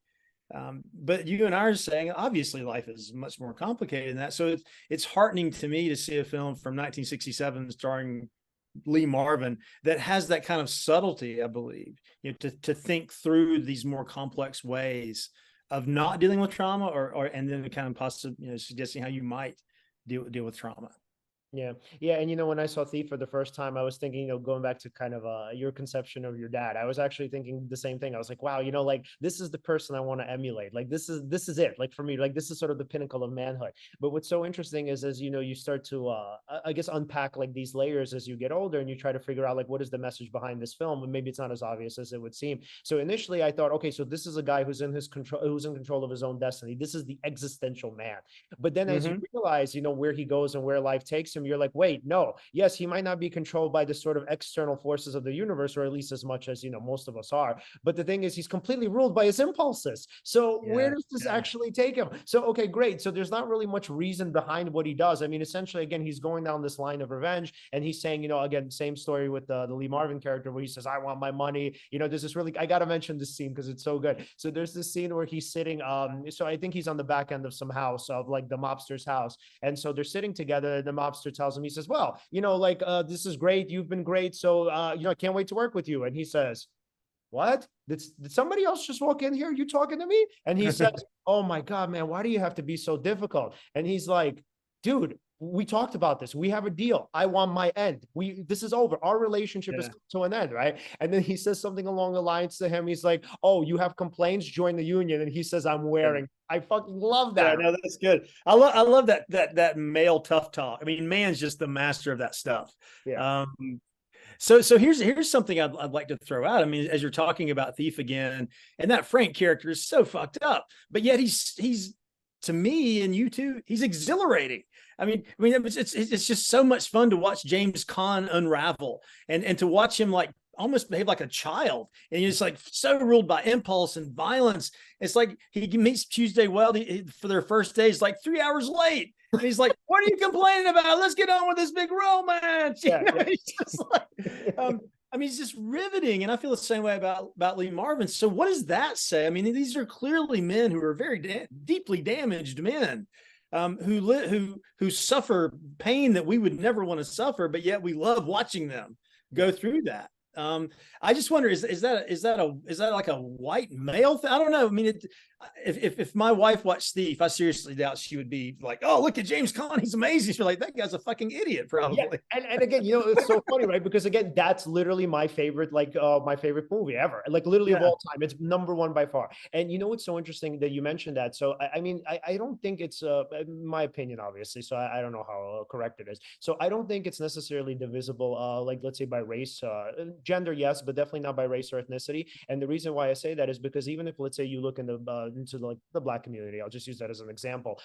But you and I are saying, obviously life is much more complicated than that. So it's heartening to me to see a film from 1967 starring Lee Marvin that has that kind of subtlety, I believe, to think through these more complex ways of not dealing with trauma, and then kind of possibly, suggesting how you might deal with trauma. Yeah. And when I saw Thief for the first time, I was thinking, going back to kind of your conception of your dad, I was actually thinking the same thing. I was like, wow, like, this is the person I want to emulate. Like, this is it. Like, for me, like, this is sort of the pinnacle of manhood. But what's so interesting is, as you start to I guess unpack like these layers as you get older, and you try to figure out like, what is the message behind this film, and maybe it's not as obvious as it would seem. So initially I thought, okay, so this is a guy who's in control of his own destiny. This is the existential man. But then as you realize, where he goes and where life takes him, you're like, wait, no, yes, he might not be controlled by the sort of external forces of the universe, or at least as much as most of us are. But the thing is, he's completely ruled by his impulses. So where does this actually take him? So okay, great. So there's not really much reason behind what he does. I mean, essentially, again, he's going down this line of revenge, and he's saying, again, same story with the Lee Marvin character, where he says, I want my money. There's this really, I gotta mention this scene because it's so good. So there's this scene where he's sitting, so I think he's on the back end of some house, of like the mobster's house, and so they're sitting together, and the mobster tells him, he says, well, this is great, you've been great, so I can't wait to work with you. And he says, what? Did somebody else just walk in here? You talking to me? And he says, oh my God, man, why do you have to be so difficult? And he's like, dude, we talked about this. We have a deal. I want my end. This is over. Our relationship is to an end, right? And then he says something along the lines to him. He's like, oh, you have complaints? Join the union. And he says, I'm wearing. I fucking love that. Yeah, no, that's good. I love that male tough talk. I mean, Mann's just the master of that stuff. Yeah. So here's something I'd like to throw out. I mean, as you're talking about Thief again, and that Frank character is so fucked up, but yet he's to me, and you too, he's exhilarating. I mean, it's just so much fun to watch James Caan unravel, and to watch him like almost behave like a child, and he's like so ruled by impulse and violence. It's like he meets Tuesday Weld for their first day. He's like 3 hours late, and he's like, "What are you complaining about? Let's get on with this big romance." He's just like, I mean, it's just riveting, and I feel the same way about Lee Marvin. So, what does that say? I mean, these are clearly men who are very deeply damaged men. Who suffer pain that we would never want to suffer, but yet we love watching them go through that. I just wonder, is that like a white male thing? I don't know. I mean, if my wife watched Thief, I seriously doubt she would be like, oh, look at James Caan, he's amazing. She's like, that guy's a fucking idiot, probably. Yeah, and again, you know, it's so funny, right? Because again, that's literally my favorite, like my favorite movie ever, like literally of all time. It's #1 by far. And you know what's so interesting that you mentioned that. So I mean, I don't think it's my opinion, obviously. So I don't know how correct it is. So I don't think it's necessarily divisible, like let's say by race, gender, yes, but definitely not by race or ethnicity. And the reason why I say that is because even if let's say you look into like the Black community, I'll just use that as an example.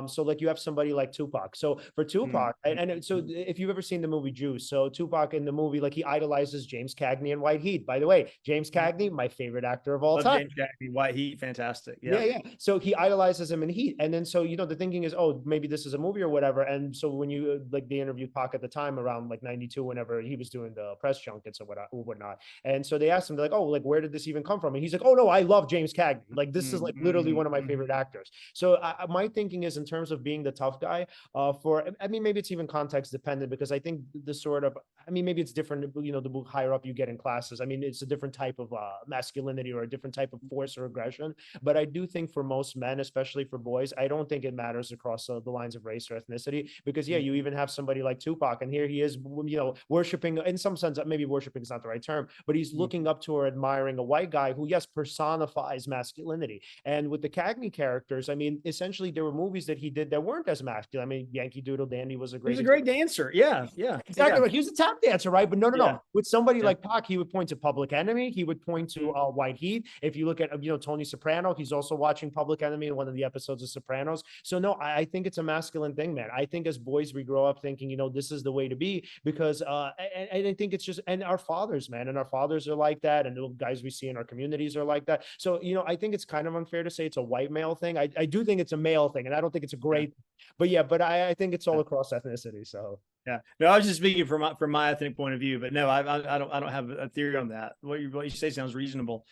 So like you have somebody like Tupac. So for Tupac, and so if you've ever seen the movie Juice, so Tupac in the movie, like he idolizes James Cagney and White Heat. By the way, James Cagney, my favorite actor of all time. James Cagney, White Heat, fantastic. Yeah. So he idolizes him in Heat, and then so you know the thinking is, oh, maybe this is a movie or whatever. And so when you like they interviewed Pac at the time around like '92, whenever he was doing the press junkets or whatnot, and so they asked him, they're like, oh, like where did this even come from? And he's like, oh no, I love James Cagney. Like this is like literally one of my favorite actors. So my thinking is in terms of being the tough guy. I mean, maybe it's even context dependent because I think the sort of, I mean, maybe it's different, you know, the higher up you get in classes. I mean, it's a different type of masculinity or a different type of force or aggression. But I do think for most men, especially for boys, I don't think it matters across the lines of race or ethnicity because, yeah, you even have somebody like Tupac and here he is, you know, worshiping in some sense, maybe worshiping is not the right term, but he's looking up to or admiring a white guy who, yes, personifies masculinity. And with the Cagney characters, I mean, essentially there were movies that he did that weren't as masculine. I mean, Yankee Doodle Dandy was a great dancer. Yeah. Exactly. Right. He was a tap dancer, right? But no. With somebody like Pac, he would point to Public Enemy. He would point to White Heat. If you look at, you know, Tony Soprano, he's also watching Public Enemy in one of the episodes of Sopranos. So no, I think it's a masculine thing, man. I think as boys, we grow up thinking, you know, this is the way to be because and I think it's just, and our fathers, man, and our fathers are like that. And the guys we see in our communities are like that. So, you know, I think it's kind of unfair to say it's a white male thing. I do think it's a male thing and I don't think it's a great, but yeah, but I think it's all across ethnicity. So yeah, no, I was just speaking from my ethnic point of view, but no, I don't have a theory on that. What you say sounds reasonable.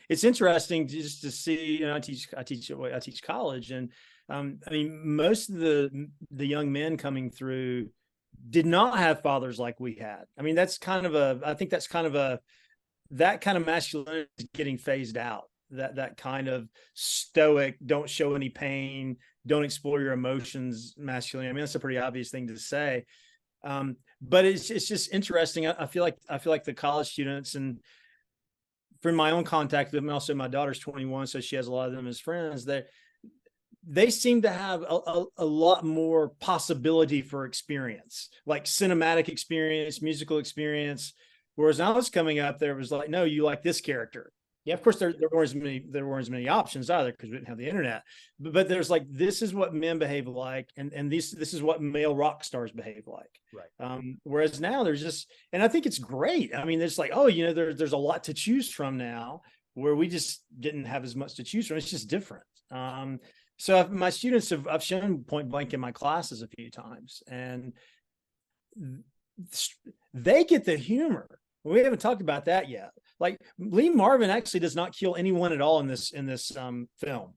It's interesting just to see. You know, I teach college, and I mean, most of the young men coming through did not have fathers like we had. I mean, I think that's kind of that kind of masculinity is getting phased out. That kind of stoic, don't show any pain, don't explore your emotions masculinity. I mean, that's a pretty obvious thing to say. But it's just interesting. I feel like the college students, and from my own contact with them, also my daughter's 21, so she has a lot of them as friends, they seem to have a lot more possibility for experience, like cinematic experience, musical experience. Whereas I was coming up, there was like, no, you like this character. Yeah, of course, there weren't as many options either because we didn't have the internet. But there's like, this is what men behave like, and this is what male rock stars behave like. Right. Whereas now there's just, and I think it's great. I mean, it's like, oh, you know, there's a lot to choose from now, where we just didn't have as much to choose from. It's just different. So my students I've shown Point Blank in my classes a few times, and they get the humor. We haven't talked about that yet. Like Lee Marvin actually does not kill anyone at all in this film.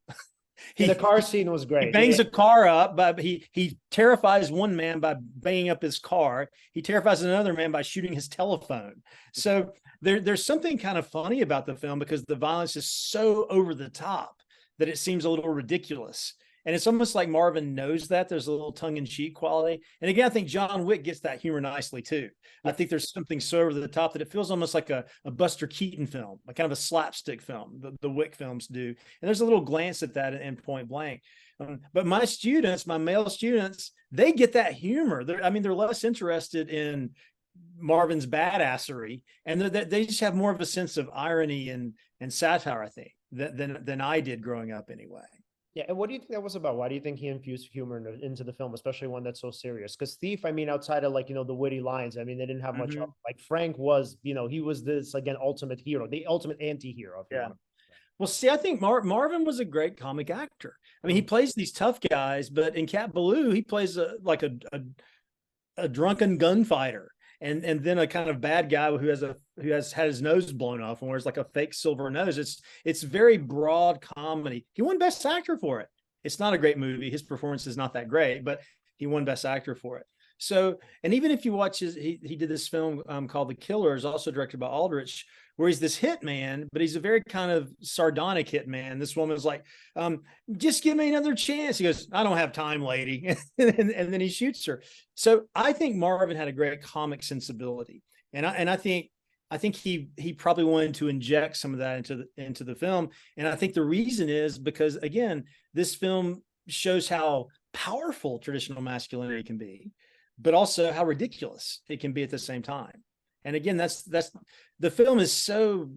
The car scene was great. He bangs a car up, but he terrifies one man by banging up his car. He terrifies another man by shooting his telephone. So there's something kind of funny about the film because the violence is so over the top that it seems a little ridiculous. And it's almost like Marvin knows that there's a little tongue-in-cheek quality. And again, I think John Wick gets that humor nicely too. I think there's something so over the top that it feels almost like a Buster Keaton film, like kind of a slapstick film, the Wick films do. And there's a little glance at that in Point Blank. But my male students, they get that humor. They're less interested in Marvin's badassery, and they just have more of a sense of irony and satire, I think, than I did growing up anyway. Yeah, and what do you think that was about? Why do you think he infused humor into the film, especially one that's so serious? Because Thief, I mean, outside of like, you know, the witty lines, I mean, they didn't have much of, like Frank was, you know, he was this, again, ultimate hero, the ultimate anti-hero. Yeah. Well, see, I think Marvin was a great comic actor. I mean, he plays these tough guys, but in Cat Ballou, he plays a drunken gunfighter. And then a kind of bad guy who has had his nose blown off and wears like a fake silver nose. It's very broad comedy. He won Best Actor for it. It's not a great movie. His performance is not that great, but he won Best Actor for it. So, and even if you watch he did this film called The Killers, also directed by Aldrich, where he's this hitman, but he's a very kind of sardonic hitman. This woman's like, just give me another chance. He goes, I don't have time, lady. and then he shoots her. So I think Marvin had a great comic sensibility. And I think he probably wanted to inject some of that into the film. And I think the reason is because, again, this film shows how powerful traditional masculinity can be, but also how ridiculous it can be at the same time. And again, that's the film is so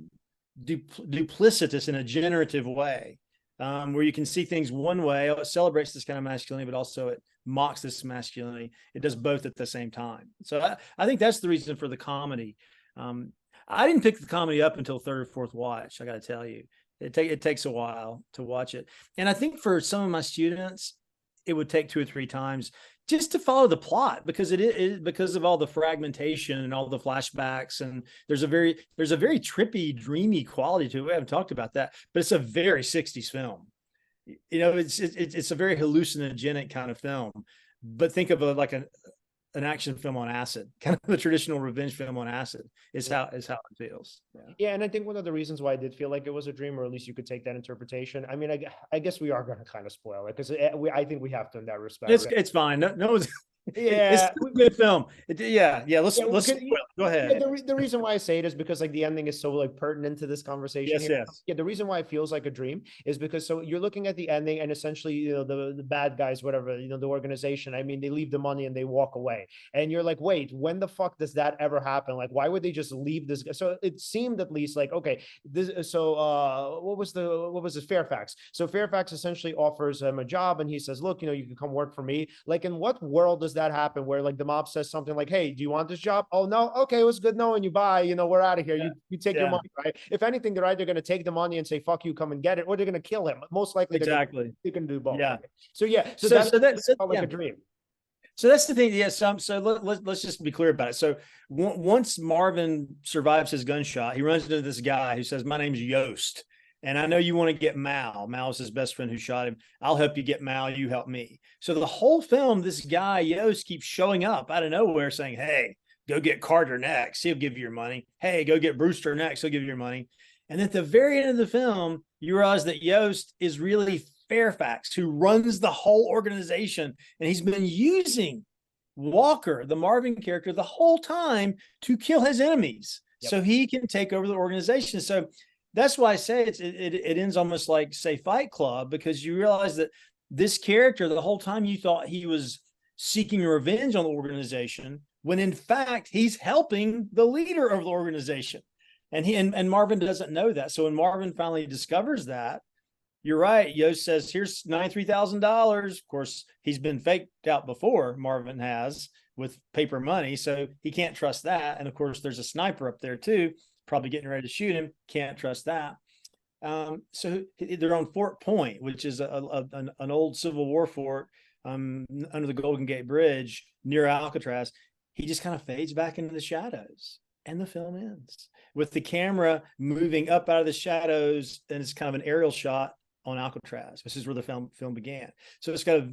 duplicitous in a generative way, where you can see things one way. It celebrates this kind of masculinity, but also it mocks this masculinity. It does both at the same time. So I think that's the reason for the comedy. I didn't pick the comedy up until third or fourth watch. I got to tell you, it takes a while to watch it. And I think for some of my students, it would take 2 or 3 times just to follow the plot, because it is because of all the fragmentation and all the flashbacks. And there's a very trippy, dreamy quality to it. We haven't talked about that, but it's a very 60s film. You know, it's a very hallucinogenic kind of film, but think of an action film on acid, kind of a traditional revenge film on acid is how it feels. Yeah. And I think one of the reasons why I did feel like it was a dream, or at least you could take that interpretation. I mean, I guess we are going to kind of spoil it, because I think we have to in that respect. It's fine. No one's. Yeah, it's a good film. Let's go ahead. The reason why I say it is because like the ending is so like pertinent to this conversation. Yes. Yeah, the reason why it feels like a dream is because so you're looking at the ending, and essentially, you know, the bad guys, whatever, you know, the organization, I mean, they leave the money and they walk away, and you're like, wait, when the fuck does that ever happen? Like, why would they just leave this? So it seemed at least like, okay, this. So what was this Fairfax? So Fairfax essentially offers him a job, and he says, look, you know, you can come work for me. Like, in what world does that happen where like the mob says something like, hey, do you want this job? Oh no, okay, it was good knowing you, bye, you know, we're out of here. You take your money, right? If anything, they're either going to take the money and say fuck you, come and get it, or they're going to kill him. Most likely they're going to do both. Yeah. Right? So that's like a dream. So that's the thing. Yes. So let's just be clear about it. So once Marvin survives his gunshot, he runs into this guy who says, my name's Yost, and I know you want to get Mal. Mal's his best friend who shot him. I'll help you get Mal. You help me. So the whole film, this guy, Yost, keeps showing up out of nowhere saying, hey, go get Carter next. He'll give you your money. Hey, go get Brewster next. He'll give you your money. And at the very end of the film, you realize that Yost is really Fairfax, who runs the whole organization. And he's been using Walker, the Marvin character, the whole time to kill his enemies. Yep. So he can take over the organization. So that's why I say it ends almost like, say, Fight Club, because you realize that this character, the whole time you thought he was seeking revenge on the organization, when in fact he's helping the leader of the organization. And Marvin doesn't know that. So when Marvin finally discovers that, you're right. Yost says, here's $93,000. Of course, he's been faked out before, Marvin has, with paper money. So he can't trust that. And of course, there's a sniper up there too, probably getting ready to shoot him. Can't trust that. So they're on Fort Point, which is an old Civil War fort under the Golden Gate Bridge near Alcatraz. He just kind of fades back into the shadows, and the film ends with the camera moving up out of the shadows, and it's kind of an aerial shot on Alcatraz. This is where the film began. So it's got a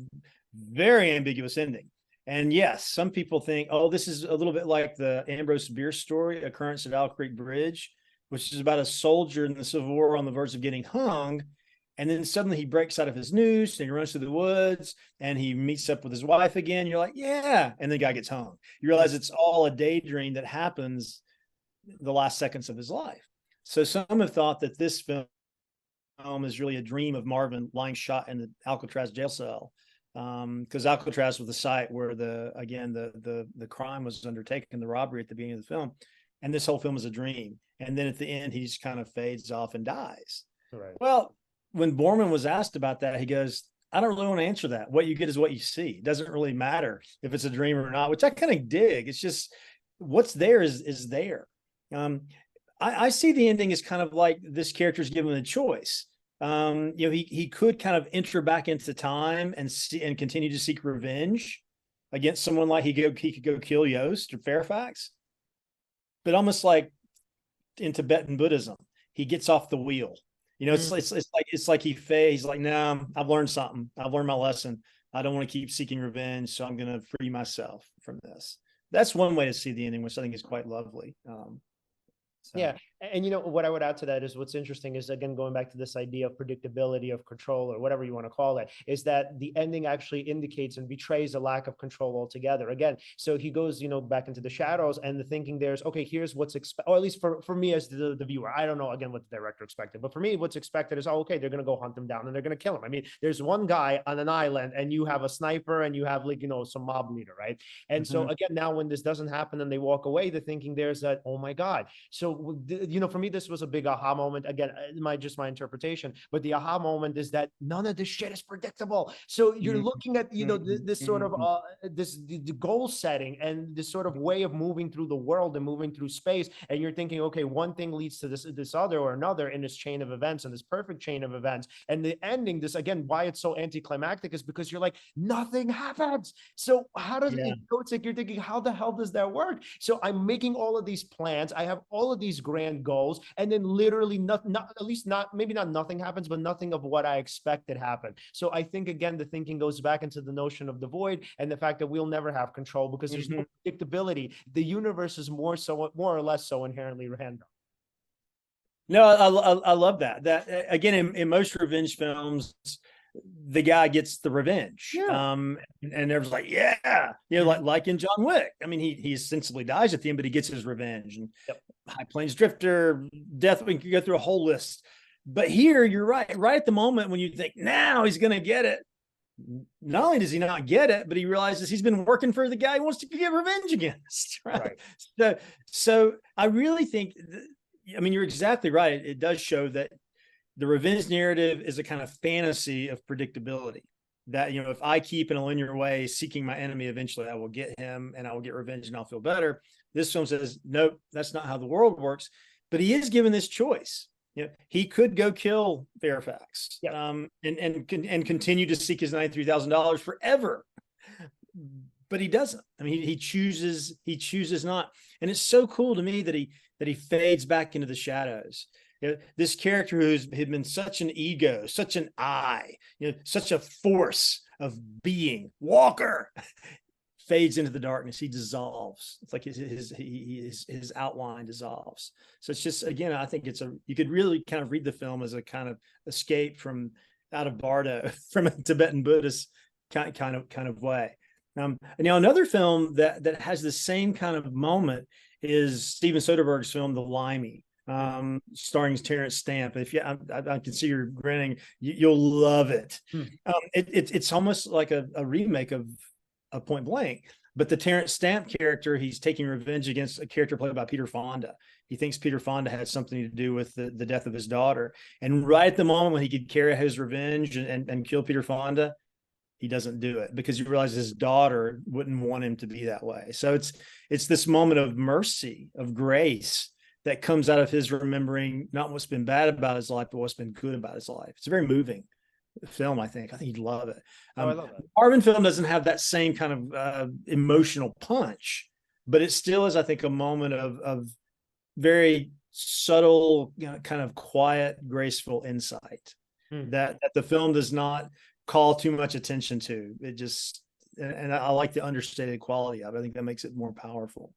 very ambiguous ending. And yes, some people think, oh, this is a little bit like the Ambrose Bierce story, Occurrence at Owl Creek Bridge, which is about a soldier in the Civil War on the verge of getting hung. And then suddenly he breaks out of his noose and he runs through the woods and he meets up with his wife again. You're like, yeah. And the guy gets hung. You realize it's all a daydream that happens the last seconds of his life. So some have thought that this film is really a dream of Marvin lying shot in the Alcatraz jail cell, because Alcatraz was the site where the crime was undertaken, the robbery at the beginning of the film, and this whole film is a dream. And then at the end, he just kind of fades off and dies. Right. Well, when Borman was asked about that, he goes, I don't really want to answer that. What you get is what you see. It doesn't really matter if it's a dream or not, which I kind of dig. It's just what's there is there. I see the ending as kind of like this character's given a choice. He could kind of enter back into time and continue to seek revenge against someone, like he could go kill Yost or Fairfax, but almost like in Tibetan Buddhism, he gets off the wheel. It's like he's like, no, I've learned something. I've learned my lesson. I don't want to keep seeking revenge, so I'm going to free myself from this. That's one way to see the ending, which I think is quite lovely. Yeah. And you know, what I would add to that is what's interesting is, again, going back to this idea of predictability, of control, or whatever you want to call it, is that the ending actually indicates and betrays a lack of control altogether. Again, so he goes, back into the shadows, and the thinking there's, okay, here's what's expected, or at least for me as the viewer. I don't know, again, what the director expected, but for me, what's expected is, oh, okay, they're going to go hunt him down and they're going to kill him. I mean, there's one guy on an island and you have a sniper and you have, like, some mob leader, right? And so again, now when this doesn't happen and they walk away, the thinking there's that, oh my God. So, for me, this was a big aha moment. Again, my interpretation, but the aha moment is that none of this shit is predictable. So you're looking at, this sort of the goal setting and this sort of way of moving through the world and moving through space, and you're thinking, okay, one thing leads to this other or another in this chain of events, and this perfect chain of events, and the ending, this, again, why it's so anticlimactic is because you're like, nothing happens. So how does it go? It's like you're thinking, how the hell does that work? So I'm making all of these plans, I have all of these grand goals, and then literally maybe not nothing happens, but nothing of what I expected happened. So I think, again, the thinking goes back into the notion of the void and the fact that we'll never have control because there's no predictability. The universe is more or less so inherently random. No, I love that. That, again, in most revenge films, the guy gets the revenge. And everyone's like, yeah, like in John Wick. I mean, he essentially dies at the end, but he gets his revenge. And High Plains Drifter, Death, we can go through a whole list. But here, you're right at the moment when you think, now he's going to get it. Not only does he not get it, but he realizes he's been working for the guy he wants to get revenge against. Right. So I really think, you're exactly right. It does show that the revenge narrative is a kind of fantasy of predictability, that, if I keep in a linear way seeking my enemy, eventually I will get him and I will get revenge and I'll feel better. This film says, nope, that's not how the world works. But he is given this choice. He could go kill Fairfax and continue to seek his $93,000 forever. But he doesn't. He chooses not. And it's so cool to me that he fades back into the shadows. This character who's had been such an ego, such an I, such a force of being, Walker, fades into the darkness. He dissolves. It's like his outline dissolves. So it's just, again, I think you could really kind of read the film as a kind of escape from out of Bardo, from a Tibetan Buddhist kind of way. Another film that has the same kind of moment is Steven Soderbergh's film, The Limey, starring Terrence Stamp. If you, I can see you're grinning, you'll love it. It's almost like a remake of Point Blank, but the Terrence Stamp character, he's taking revenge against a character played by Peter Fonda. He thinks Peter Fonda had something to do with the death of his daughter, and right at the moment when he could carry his revenge and kill Peter Fonda, he doesn't do it because he realizes his daughter wouldn't want him to be that way. So it's this moment of mercy, of grace, that comes out of his remembering not what's been bad about his life, but what's been good about his life. It's a very moving film. I think you'd love it. I love it. Marvin film doesn't have that same kind of emotional punch, but it still is, I think, a moment of very subtle, kind of quiet, graceful insight that the film does not call too much attention to. It just, and I like the understated quality of it. I think that makes it more powerful.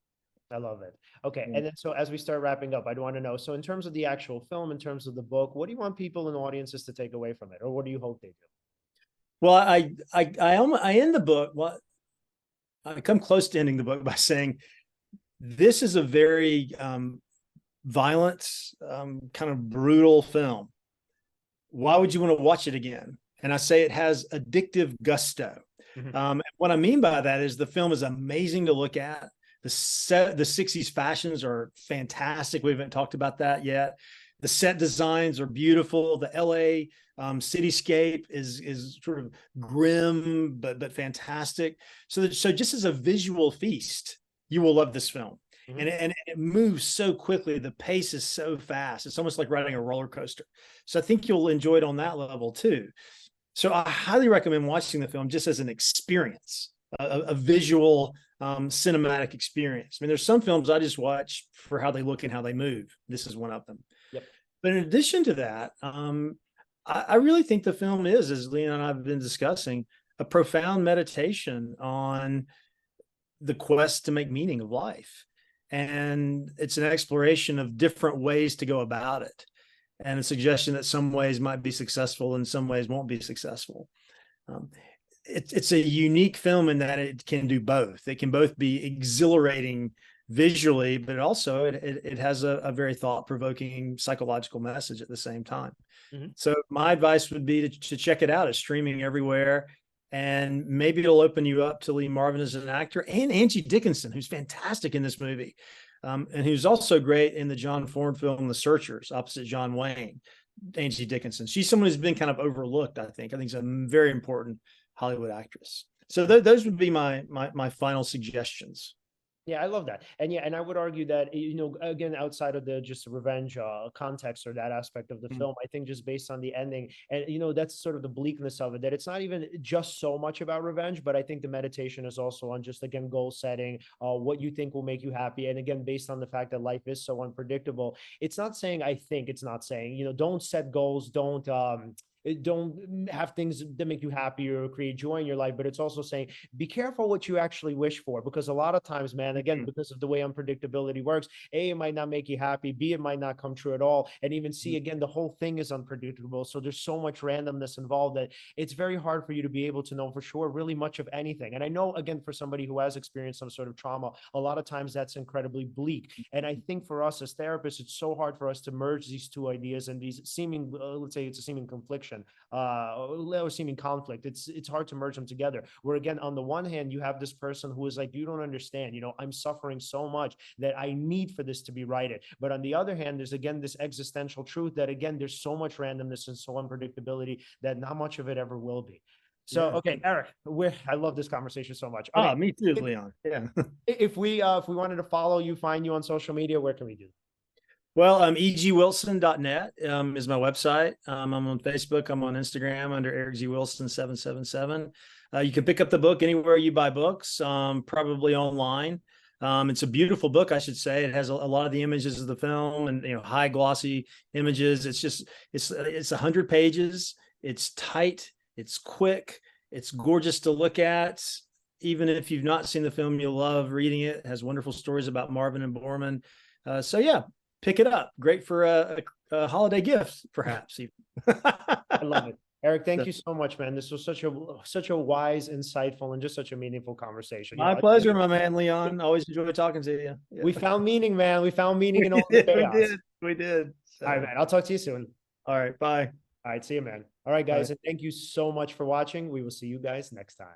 I love it. Okay. And then, so as we start wrapping up, I'd want to know, so in terms of the actual film, in terms of the book, what do you want people and audiences to take away from it? Or what do you hope they do? Well, I end the book. Well, I come close to ending the book by saying, this is a very violent, kind of brutal film. Why would you want to watch it again? And I say it has addictive gusto. What I mean by that is the film is amazing to look at. The 60s fashions are fantastic. We haven't talked about that yet. The set designs are beautiful. The LA cityscape is sort of grim, but fantastic. So just as a visual feast, you will love this film. And it moves so quickly. The pace is so fast. It's almost like riding a roller coaster. So I think you'll enjoy it on that level too. So I highly recommend watching the film just as an experience, a visual, cinematic experience. I mean, there's some films I just watch for how they look and how they move. This is one of them. But in addition to that, I really think the film is, as Leon and I have been discussing, a profound meditation on the quest to make meaning of life. And it's an exploration of different ways to go about it, and a suggestion that some ways might be successful and some ways won't be successful. It's a unique film in that it can do both. It can both be exhilarating visually, but also it has a very thought-provoking psychological message at the same time. So my advice would be to check it out. It's streaming everywhere, and maybe it'll open you up to Lee Marvin as an actor, and Angie Dickinson, who's fantastic in this movie, and who's also great in the John Ford film The Searchers, opposite John Wayne. Angie Dickinson, she's someone who's been kind of overlooked. I think she's a very important Hollywood actress. So those would be my final suggestions. Yeah, I love that. And yeah, and I would argue that, you know, again, outside of the just revenge context or that aspect of the film, I think just based on the ending, and, you know, that's sort of the bleakness of it, that it's not even just so much about revenge, but I think the meditation is also on just, again, goal setting, what you think will make you happy. And again, based on the fact that life is so unpredictable, it's not saying, I think it's not saying, you know, don't set goals, don't have things that make you happy or create joy in your life, but it's also saying, be careful what you actually wish for, because a lot of times, man, again, because of the way unpredictability works, A, it might not make you happy, B, it might not come true at all, and even C, again, the whole thing is unpredictable. So there's so much randomness involved that it's very hard for you to be able to know for sure really much of anything. And I know, again, for somebody who has experienced some sort of trauma, a lot of times that's incredibly bleak. And I think for us as therapists, it's so hard for us to merge these two ideas and these seeming, let's say it's a seeming confliction, or seeming conflict. It's hard to merge them together, where again, on the one hand, you have this person who is like, you don't understand, you know, I'm suffering so much that I need for this to be righted. But on the other hand, there's again this existential truth that again, there's so much randomness and so unpredictability that not much of it ever will be. So, okay, Eric, I love this conversation so much. Okay. Me too, Leon. Yeah. If we wanted to follow you, find you on social media, where can we do that? Well, egwilson.net is my website. I'm on Facebook. I'm on Instagram under Eric G. Wilson 777. You can pick up the book anywhere you buy books, probably online. It's a beautiful book, I should say. It has a lot of the images of the film, and, you know, high glossy images. It's 100 pages. It's tight. It's quick. It's gorgeous to look at. Even if you've not seen the film, you'll love reading it. It has wonderful stories about Marvin and Borman. So yeah, pick it up. Great for a holiday gift, perhaps. I love it. Eric, thank you so much, man. This was such a wise, insightful, and just such a meaningful conversation. My pleasure, my man, Leon. Always enjoy talking to you. Yeah. We found meaning, man. We found meaning in all the chaos. We did. So. All right, man. I'll talk to you soon. All right. Bye. All right. See you, man. All right, guys. And thank you so much for watching. We will see you guys next time.